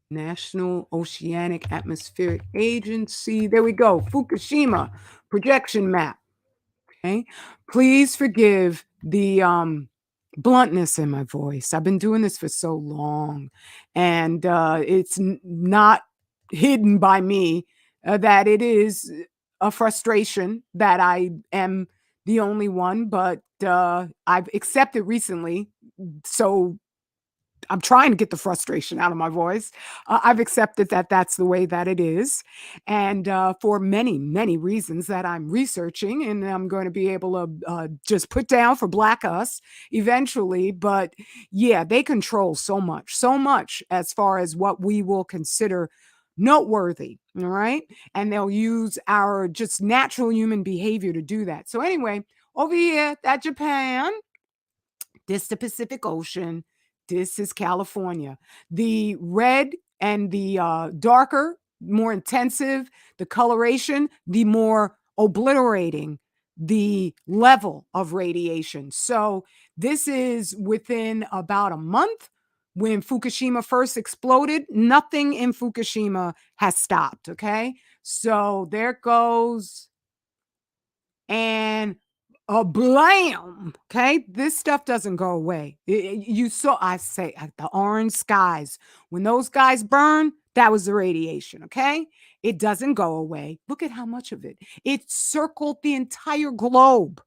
National Oceanic Atmospheric Agency. There we go. Fukushima projection map. Okay. Please forgive the bluntness in my voice. I've been doing this for so long, and it's not hidden by me that it is a frustration that I am the only one, but I've accepted recently. So I'm trying to get the frustration out of my voice. I've accepted that that's the way that it is. And for many, many reasons that I'm researching and I'm going to be able to just put down for Black Us eventually. But yeah, they control so much as far as what we will consider noteworthy. All right. And they'll use our just natural human behavior to do that. So, anyway, over here at Japan, this the Pacific Ocean. This is California. The red and the darker, more intensive, the coloration, the more obliterating the level of radiation. So this is within about a month. When Fukushima first exploded, nothing in Fukushima has stopped. Okay. So there goes and a blam. Okay, this stuff doesn't go away. You saw, I say, the orange skies. When those guys burn, that was the radiation. Okay, it doesn't go away. Look at how much of it. It circled the entire globe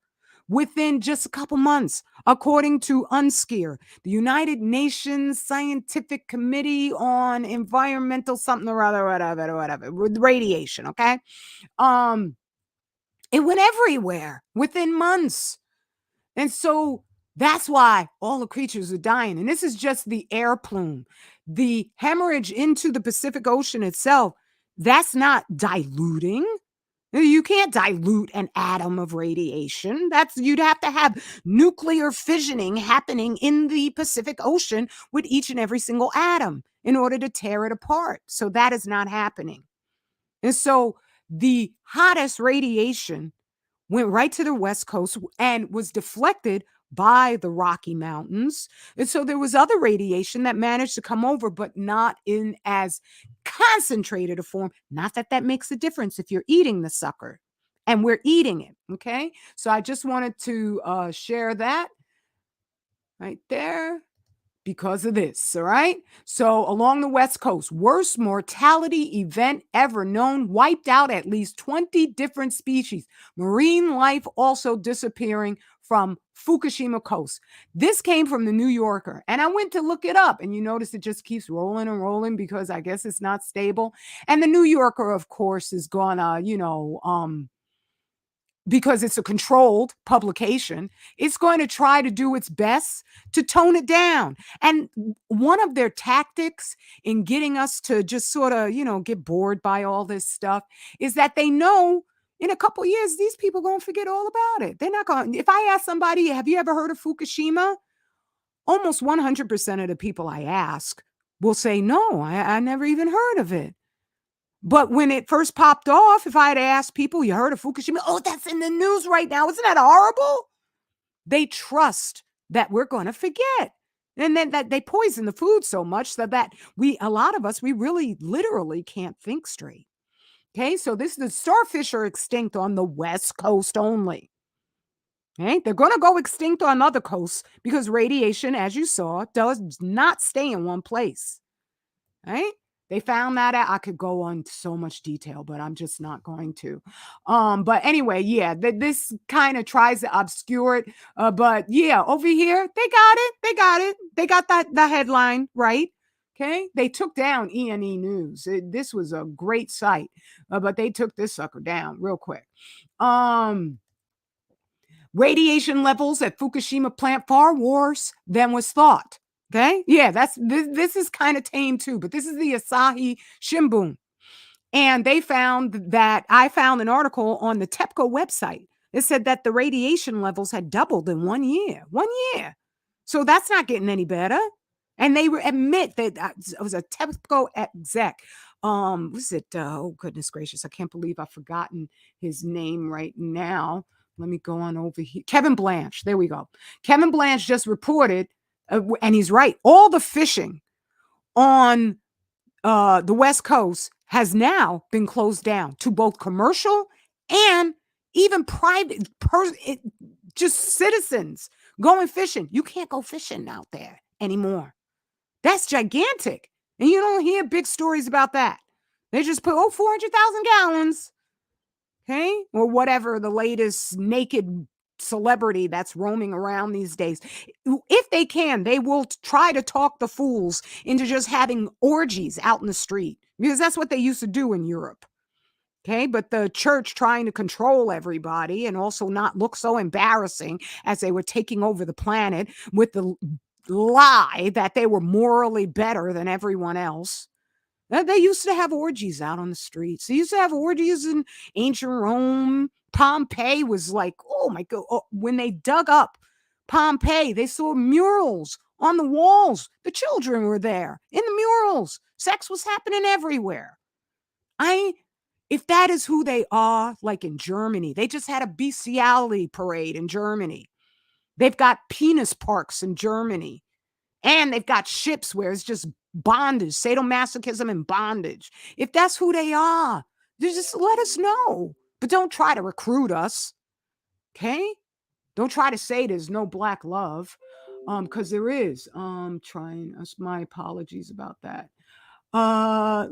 within just a couple months, according to UNSCEAR, the United Nations Scientific Committee on Environmental something or other, whatever, with radiation. Okay, um, it went everywhere within months. And so that's why all the creatures are dying. And this is just the air plume. The hemorrhage into the Pacific Ocean itself, that's not diluting. You can't dilute an atom of radiation. That's you'd have to have nuclear fissioning happening in the Pacific Ocean with each and every single atom in order to tear it apart. So that is not happening. And so the hottest radiation went right to the West Coast and was deflected by the Rocky Mountains. And so there was other radiation that managed to come over, but not in as concentrated a form. Not that that makes a difference if you're eating the sucker, and we're eating it. Okay. So I just wanted to share that right there because of this. All right. So, along the West Coast, worst mortality event ever known, wiped out at least 20 different species. Marine life also disappearing from Fukushima coast. This came from the New Yorker, and I went to look it up, and you notice it just keeps rolling and rolling because I guess it's not stable. And the New Yorker, of course, is gonna, because it's a controlled publication, it's going to try to do its best to tone it down. And one of their tactics in getting us to just sort of, get bored by all this stuff is that they know in a couple years, these people going to forget all about it. They're not going to. If I ask somebody, have you ever heard of Fukushima? Almost 100% of the people I ask will say, no, I never even heard of it. But when it first popped off, if I had asked people, you heard of Fukushima? Oh, that's in the news right now. Isn't that horrible? They trust that we're going to forget. And then that they poison the food so much that a lot of us, we really literally can't think straight. Okay. So the starfish are extinct on the West Coast only. Okay. They're going to go extinct on other coasts because radiation, as you saw, does not stay in one place. Right? They found that out. I could go on so much detail, but I'm just not going to. But anyway, yeah, this kind of tries to obscure it. But yeah, over here, they got it. They got it. They got the headline right. Okay. They took down E&E News. This was a great site, but they took this sucker down real quick. Radiation levels at Fukushima plant far worse than was thought. Okay. Yeah, this is kind of tame too, but this is the Asahi Shimbun. And they found that I found an article on the TEPCO website. It said that the radiation levels had doubled in 1 year. 1 year. So that's not getting any better. And they admit that it was a TEPCO exec. Was it? Oh goodness gracious! I can't believe I've forgotten his name right now. Let me go on over here. Kevin Blanche. There we go. Kevin Blanche just reported, and he's right. All the fishing on the West Coast has now been closed down to both commercial and even private, just citizens going fishing. You can't go fishing out there anymore. That's gigantic. And you don't hear big stories about that. They just put, 400,000 gallons. Okay. Or whatever the latest naked celebrity that's roaming around these days. If they can, they will try to talk the fools into just having orgies out in the street because that's what they used to do in Europe. Okay. But the church trying to control everybody and also not look so embarrassing as they were taking over the planet with the lie that they were morally better than everyone else. They used to have orgies out on the streets. They used to have orgies in ancient Rome. Pompeii was like, oh my God. Oh, when they dug up Pompeii, they saw murals on the walls. The children were there in the murals. Sex was happening everywhere. I If that is who they are, like in Germany, they just had a bestiality parade in Germany. They've got penis parks in Germany. And they've got ships where it's just bondage, sadomasochism and bondage. If that's who they are, just let us know. But don't try to recruit us. Okay? Don't try to say there's no black love. Because there is. Trying us. My apologies about that.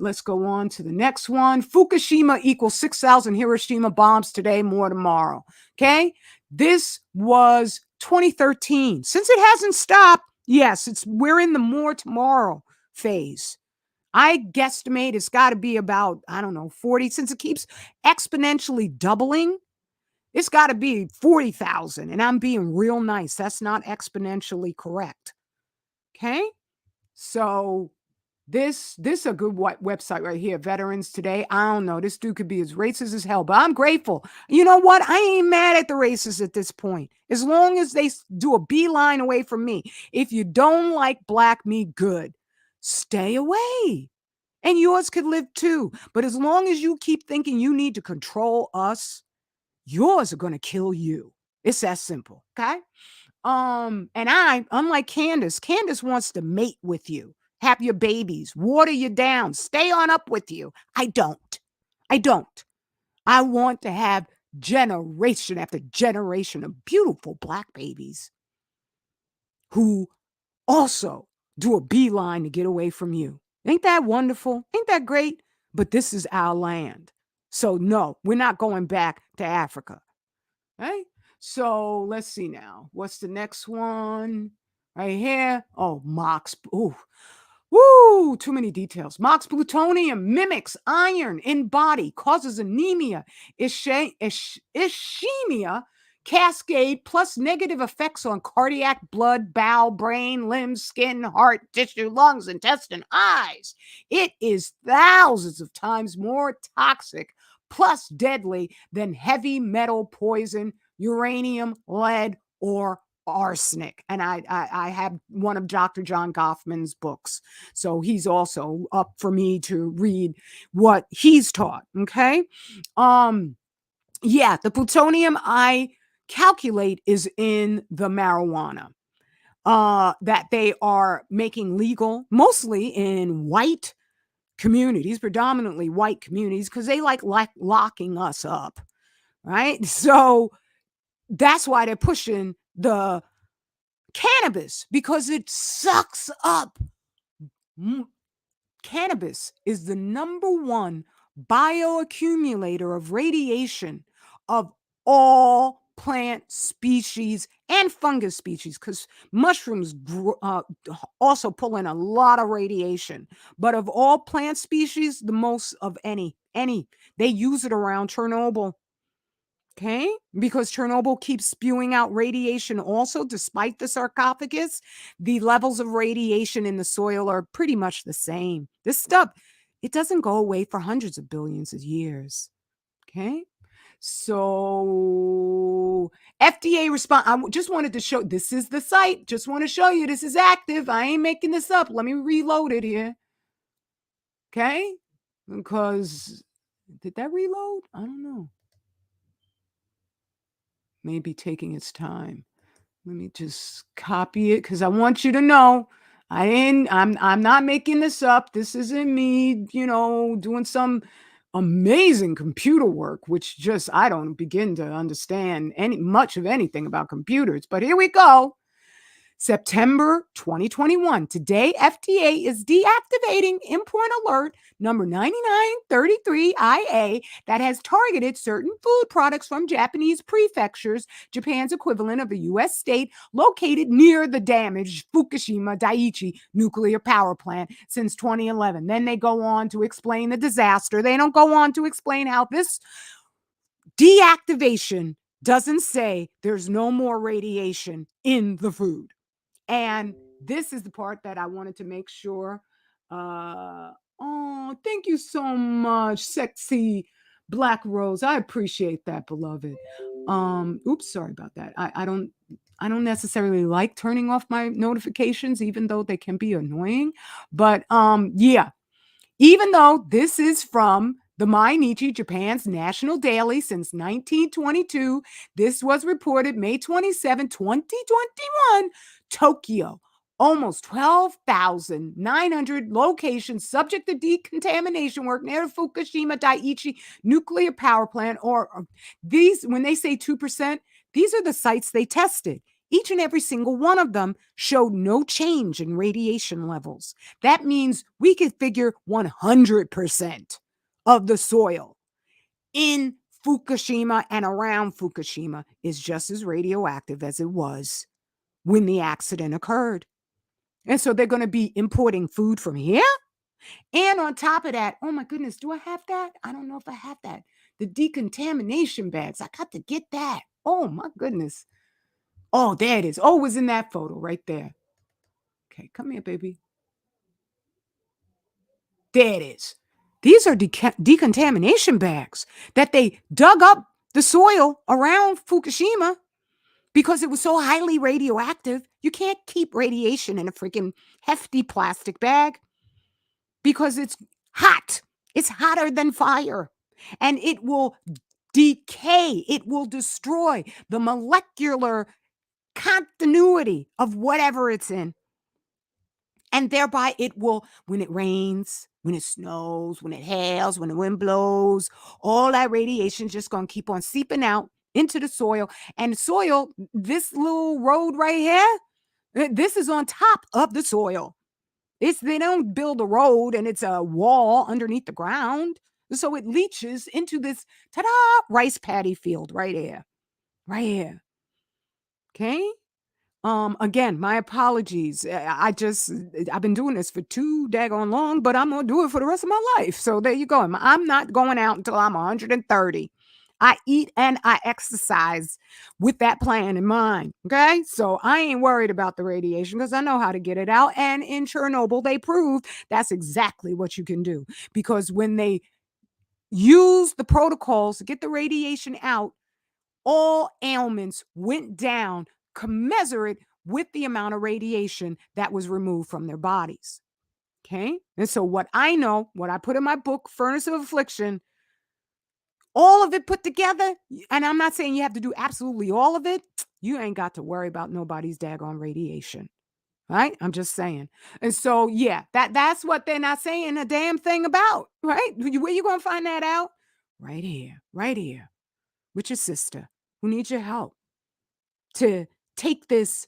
Let's go on to the next one. Fukushima equals 6,000 Hiroshima bombs today, more tomorrow. Okay? This was 2013. Since it hasn't stopped, yes, we're in the more tomorrow phase. I guesstimate it's got to be about, I don't know, 40, since it keeps exponentially doubling. It's got to be 40,000. And I'm being real nice. That's not exponentially correct. Okay? So this a good website right here, Veterans Today. I don't know. This dude could be as racist as hell, but I'm grateful. You know what? I ain't mad at the racists at this point. As long as they do a beeline away from me. If you don't like black me, good. Stay away. And yours could live too. But as long as you keep thinking you need to control us, yours are going to kill you. It's that simple. Okay? And unlike Candace wants to mate with you, have your babies, water you down, stay on up with you. I don't. I don't. I want to have generation after generation of beautiful black babies who also do a beeline to get away from you. Ain't that wonderful? Ain't that great? But this is our land. So no, we're not going back to Africa. Right? So let's see now. What's the next one? Right here. Oh, Mox. Ooh. Woo! Too many details. Mox plutonium mimics iron in body, causes anemia, ischemia, cascade, plus negative effects on cardiac, blood, bowel, brain, limbs, skin, heart, tissue, lungs, intestine, eyes. It is thousands of times more toxic, plus deadly than heavy metal poison, uranium, lead, or arsenic. And I have one of Dr. John Goffman's books. So he's also up for me to read what he's taught. Okay. Yeah, the plutonium I calculate is in the marijuana that they are making legal, mostly in white communities, predominantly white communities, because they like locking us up. Right. So that's why they're pushing the cannabis, because it sucks up. Cannabis is the number one bioaccumulator of radiation of all plant species and fungus species, because mushrooms also pull in a lot of radiation. But of all plant species, the most of any. They use it around Chernobyl. Okay, because Chernobyl keeps spewing out radiation also, despite the sarcophagus, the levels of radiation in the soil are pretty much the same. This stuff, it doesn't go away for hundreds of billions of years. Okay, so FDA response. I just wanted to show, this is the site. Just want to show you this is active. I ain't making this up. Let me reload it here. Okay, because did that reload? I don't know. Maybe taking its time. Let me just copy it because I want you to know I'm not making this up. This isn't me, doing some amazing computer work, which just I don't begin to understand much of anything about computers. But here we go. September 2021. Today, FDA is deactivating import alert number 9933IA that has targeted certain food products from Japanese prefectures, Japan's equivalent of a U.S. state located near the damaged Fukushima Daiichi nuclear power plant since 2011. Then they go on to explain the disaster. They don't go on to explain how this deactivation doesn't say there's no more radiation in the food. And this is the part that I wanted to make sure Oh, thank you so much, sexy Black Rose. I appreciate that, beloved. Oops, sorry about that. I don't necessarily like turning off my notifications, even though they can be annoying. But yeah, even though this is from the Mainichi, Japan's national daily since 1922, this was reported May 27, 2021, Tokyo. Almost 12,900 locations subject to decontamination work near Fukushima Daiichi nuclear power plant. Or these, when they say 2%, these are the sites they tested. Each and every single one of them showed no change in radiation levels. That means we could figure 100% of the soil in Fukushima and around Fukushima is just as radioactive as it was when the accident occurred. And so they're going to be importing food from here. And on top of that, oh my goodness, do I have that? I don't know if I have that. The decontamination bags. I got to get that. Oh my goodness. Oh, there it is. Oh, it was in that photo right there. Okay, come here, baby. There it is. These are decontamination bags that they dug up the soil around Fukushima because it was so highly radioactive. You can't keep radiation in a freaking hefty plastic bag because it's hot. It's hotter than fire. And it will decay, it will destroy the molecular continuity of whatever it's in. And thereby it will, when it rains, when it snows, when it hails, when the wind blows, all that radiation is just going to keep on seeping out into the soil. And soil, this little road right here, this is on top of the soil. They don't build a road and it's a wall underneath the ground. So it leaches into this ta-da rice paddy field right here. Right here. Okay. Again, my apologies. I've been doing this for too daggone long, but I'm gonna do it for the rest of my life. So there you go. I'm not going out until I'm 130. I eat and I exercise with that plan in mind. Okay. So I ain't worried about the radiation because I know how to get it out. And in Chernobyl, they proved that's exactly what you can do. Because when they use the protocols to get the radiation out, all ailments went down commensurate with the amount of radiation that was removed from their bodies. Okay. And so, what I know, what I put in my book, Furnace of Affliction, all of it put together, and I'm not saying you have to do absolutely all of it, you ain't got to worry about nobody's daggone radiation. Right? I'm just saying. And so, yeah, that's what they're not saying a damn thing about. Right? Where you going to find that out? Right here, with your sister who needs your help to take this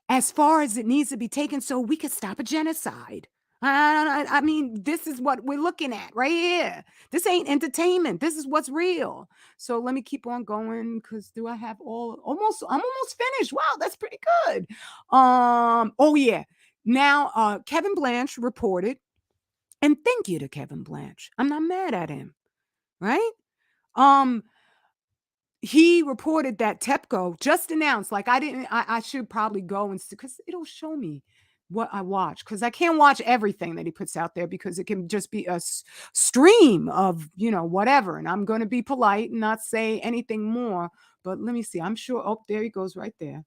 as far as it needs to be taken so we could stop a genocide. I mean, this is what we're looking at right here. This ain't entertainment. This is what's real. So let me keep on going because do I have almost? I'm almost finished. Wow, that's pretty good. Oh yeah. Now, Kevin Blanche reported, and thank you to Kevin Blanche. I'm not mad at him, right? Um, he reported that TEPCO just announced, like I should probably go and see because it'll show me what I watch because I can't watch everything that he puts out there because it can just be a stream of, whatever. And I'm going to be polite and not say anything more. But let me see. I'm sure. Oh, there he goes right there.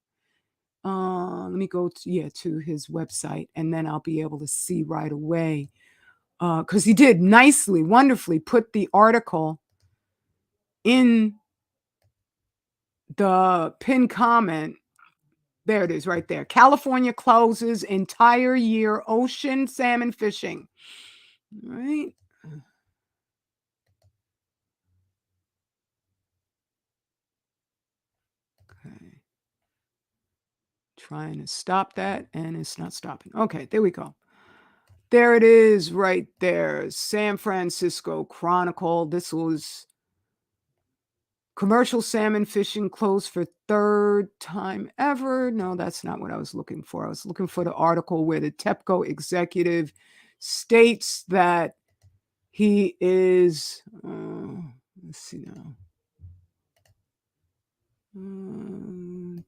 Let me go to his website and then I'll be able to see right away. Because he did nicely, wonderfully put the article in the pin comment. There it is right there. California closes entire year ocean salmon fishing. Right? Okay. Trying to stop that and it's not stopping. Okay, there we go. There it is right there. San Francisco Chronicle. This was commercial salmon fishing closed for third time ever. No, that's not what I was looking for. I was looking for the article where the TEPCO executive states that he is, let's see now.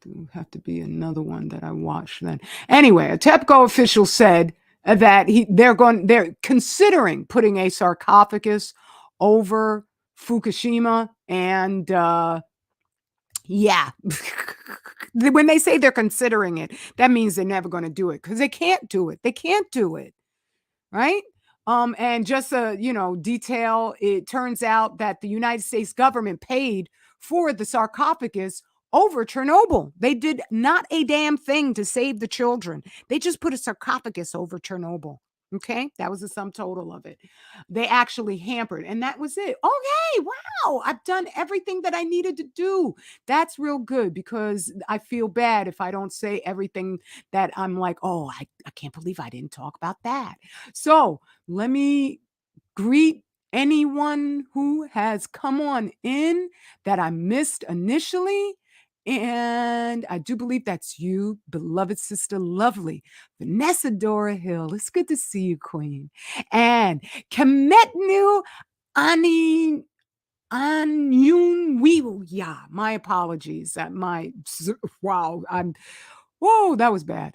There have to be another one that I watched then. Anyway, a TEPCO official said they're considering putting a sarcophagus over Fukushima, and yeah. When they say they're considering it, that means they're never going to do it, because they can't do it. They can't do it. Right? And just a, detail, it turns out that the United States government paid for the sarcophagus over Chernobyl. They did not a damn thing to save the children. They just put a sarcophagus over Chernobyl. Okay, that was the sum total of it. They actually hampered, and that was it. Okay, wow, I've done everything that I needed to do. That's real good, because I feel bad if I don't say everything that I'm like, oh, I can't believe I didn't talk about that. So let me greet anyone who has come on in that I missed initially. And I do believe that's you, beloved sister, lovely Vanessa Dora Hill. It's good to see you, Queen. And Kemetnu Ani Anyun Weevil. Yeah, my apologies. Wow, whoa, that was bad.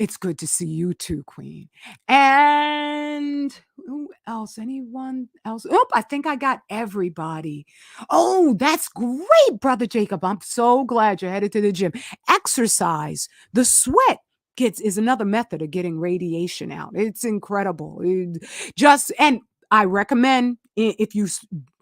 It's good to see you too, Queen. And who else? Anyone else? Oh, I think I got everybody. Oh, that's great, Brother Jacob. I'm so glad you're headed to the gym. Exercise. The sweat is another method of getting radiation out. It's incredible. And I recommend, if you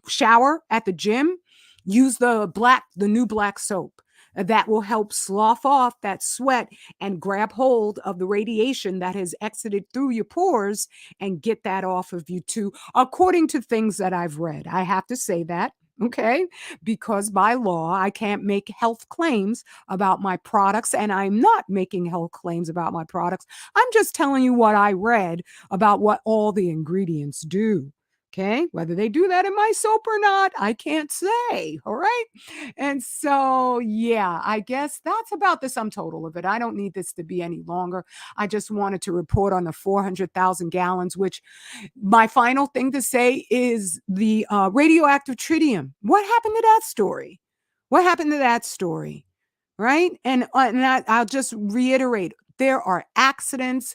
shower at the gym, use the new black soap. That will help slough off that sweat and grab hold of the radiation that has exited through your pores, and get that off of you too, according to things that I've read. I have to say that, okay? Because by law, I can't make health claims about my products, and I'm not making health claims about my products. I'm just telling you what I read about what all the ingredients do. Okay, whether they do that in my soap or not, I can't say. All right. And so, yeah, I guess that's about the sum total of it. I don't need this to be any longer. I just wanted to report on the 400,000 gallons, which my final thing to say is the radioactive tritium. What happened to that story? What happened to that story? Right. I'll just reiterate, there are accidents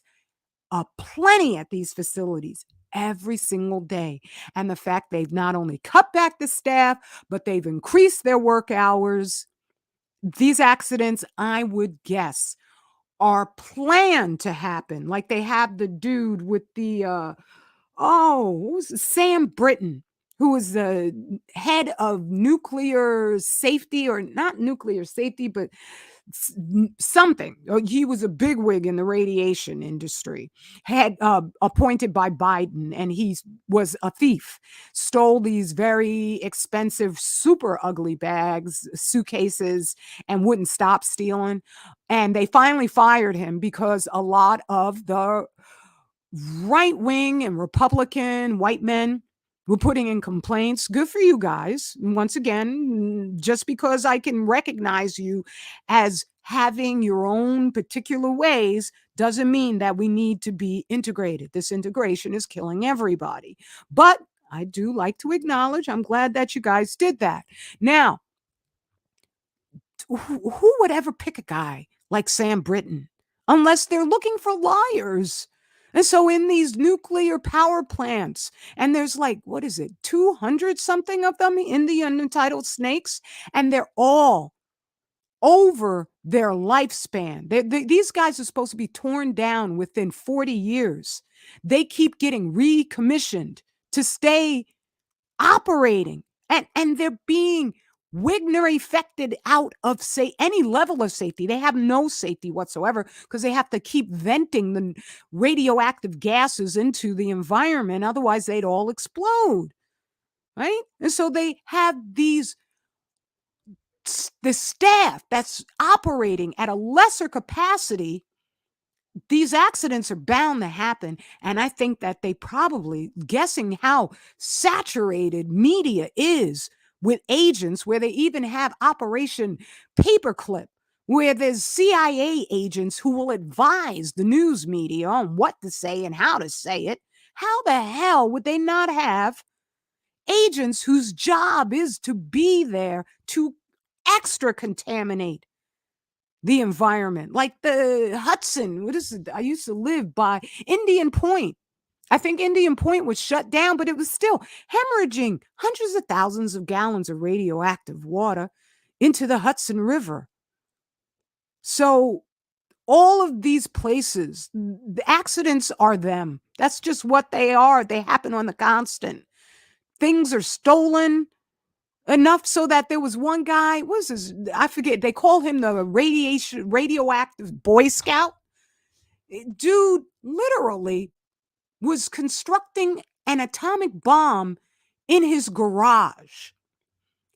plenty at these facilities every single day. And the fact they've not only cut back the staff, but they've increased their work hours. These accidents, I would guess, are planned to happen. Like they have the dude with the what was it? Sam Britton, who was the head of nuclear safety, or not nuclear safety, but something. He was a bigwig in the radiation industry, had appointed by Biden, and he was a thief. Stole these very expensive, super ugly bags, suitcases, and wouldn't stop stealing. And they finally fired him because a lot of the right wing and Republican white men were putting in complaints. Good for you guys. Once again, just because I can recognize you as having your own particular ways doesn't mean that we need to be integrated. This integration is killing everybody. But I do like to acknowledge, I'm glad that you guys did that. Now, who would ever pick a guy like Sam Britton unless they're looking for liars? And so in these nuclear power plants, and there's like, what is it, 200 something of them in the unentitled snakes, and they're all over their lifespan. These guys are supposed to be torn down within 40 years. They keep getting recommissioned to stay operating, and they're being Wigner affected out of, say, any level of safety. They have no safety whatsoever, because they have to keep venting the radioactive gases into the environment. Otherwise, they'd all explode. Right. And so they have the staff that's operating at a lesser capacity. These accidents are bound to happen. And I think that they probably, guessing how saturated media is with agents, where they even have Operation Paperclip, where there's CIA agents who will advise the news media on what to say and how to say it. How the hell would they not have agents whose job is to be there to extra contaminate the environment, like the Hudson. What is it? I used to live by Indian Point. I think Indian Point was shut down, but it was still hemorrhaging hundreds of thousands of gallons of radioactive water into the Hudson River. So all of these places, the accidents are them. That's just what they are. They happen on the constant. Things are stolen enough so that there was one guy, what was his, I forget, they call him the radioactive Boy Scout. Dude literally was constructing an atomic bomb in his garage.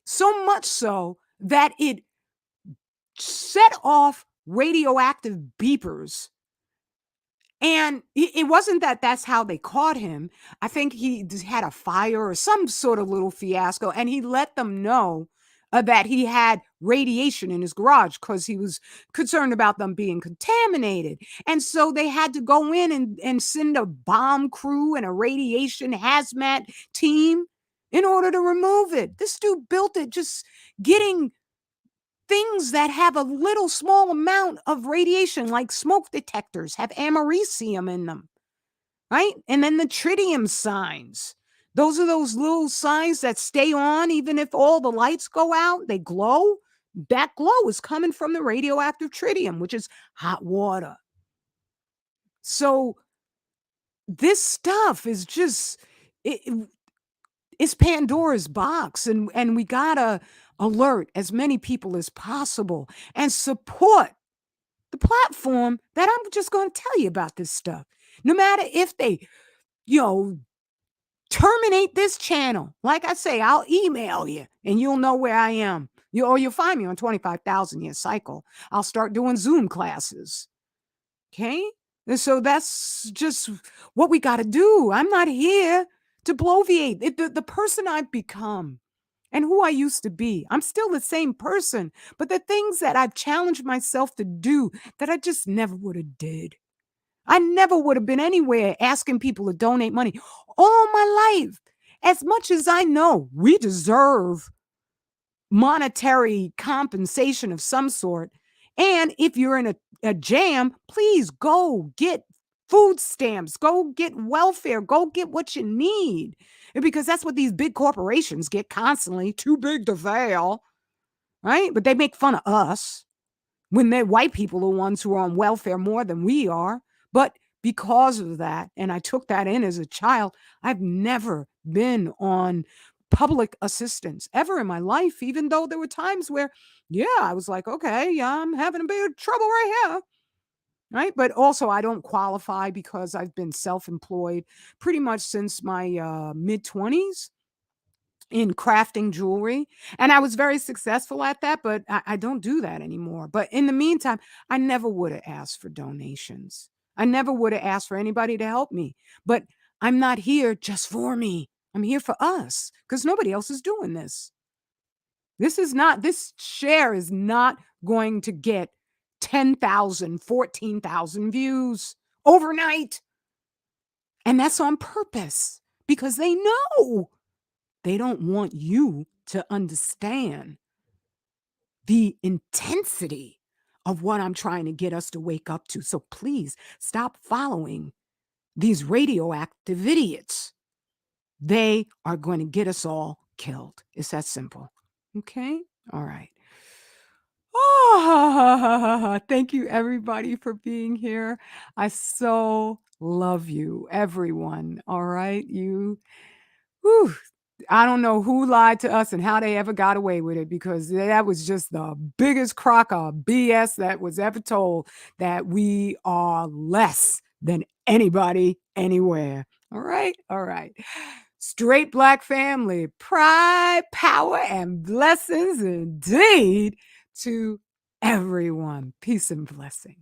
So much so that it set off radioactive beepers. And it wasn't that that's how they caught him. I think he had a fire or some sort of little fiasco, and he let them know that he had radiation in his garage because he was concerned about them being contaminated. And so they had to go in and send a bomb crew and a radiation hazmat team in order to remove it. This dude built it just getting things that have a little small amount of radiation, like smoke detectors, have americium in them, right? And then the tritium signs. Those are those little signs that stay on even if all the lights go out, they glow. That glow is coming from the radioactive tritium, which is hot water. So this stuff is just, it's Pandora's box, and we gotta alert as many people as possible and support the platform that I'm just going to tell you about this stuff. No matter if they, terminate this channel. Like I say, I'll email you and you'll know where I am. Or you'll find me on 25,000 year cycle. I'll start doing Zoom classes. Okay? And so that's just what we got to do. I'm not here to bloviate. The person I've become and who I used to be. I'm still the same person, but the things that I've challenged myself to do that I just never would have did. I never would have been anywhere asking people to donate money all my life. As much as I know we deserve monetary compensation of some sort. And if you're in a jam, please go get food stamps, go get welfare, go get what you need. Because that's what these big corporations get constantly, too big to fail, right? But they make fun of us when they're white people, the ones who are on welfare more than we are. But because of that, and I took that in as a child, I've never been on public assistance ever in my life, even though there were times where, yeah, I was like, okay, yeah, I'm having a bit of trouble right here. Right. But also, I don't qualify because I've been self employed pretty much since my mid 20s in crafting jewelry. And I was very successful at that, but I don't do that anymore. But in the meantime, I never would have asked for donations. I never would have asked for anybody to help me. But I'm not here just for me. I'm here for us because nobody else is doing this. This share is not going to get 10,000, 14,000 views overnight. And that's on purpose because they know they don't want you to understand the intensity of what I'm trying to get us to wake up to. So please stop following these radioactive idiots. They are going to get us all killed. It's that simple. Okay? All right. Oh, thank you everybody for being here. I so love you, everyone. All right. Whew, I don't know who lied to us and how they ever got away with it because that was just the biggest crock of BS that was ever told, that we are less than anybody anywhere. All right. All right. Straight Black family, pride, power, and blessings indeed to everyone. Peace and blessings.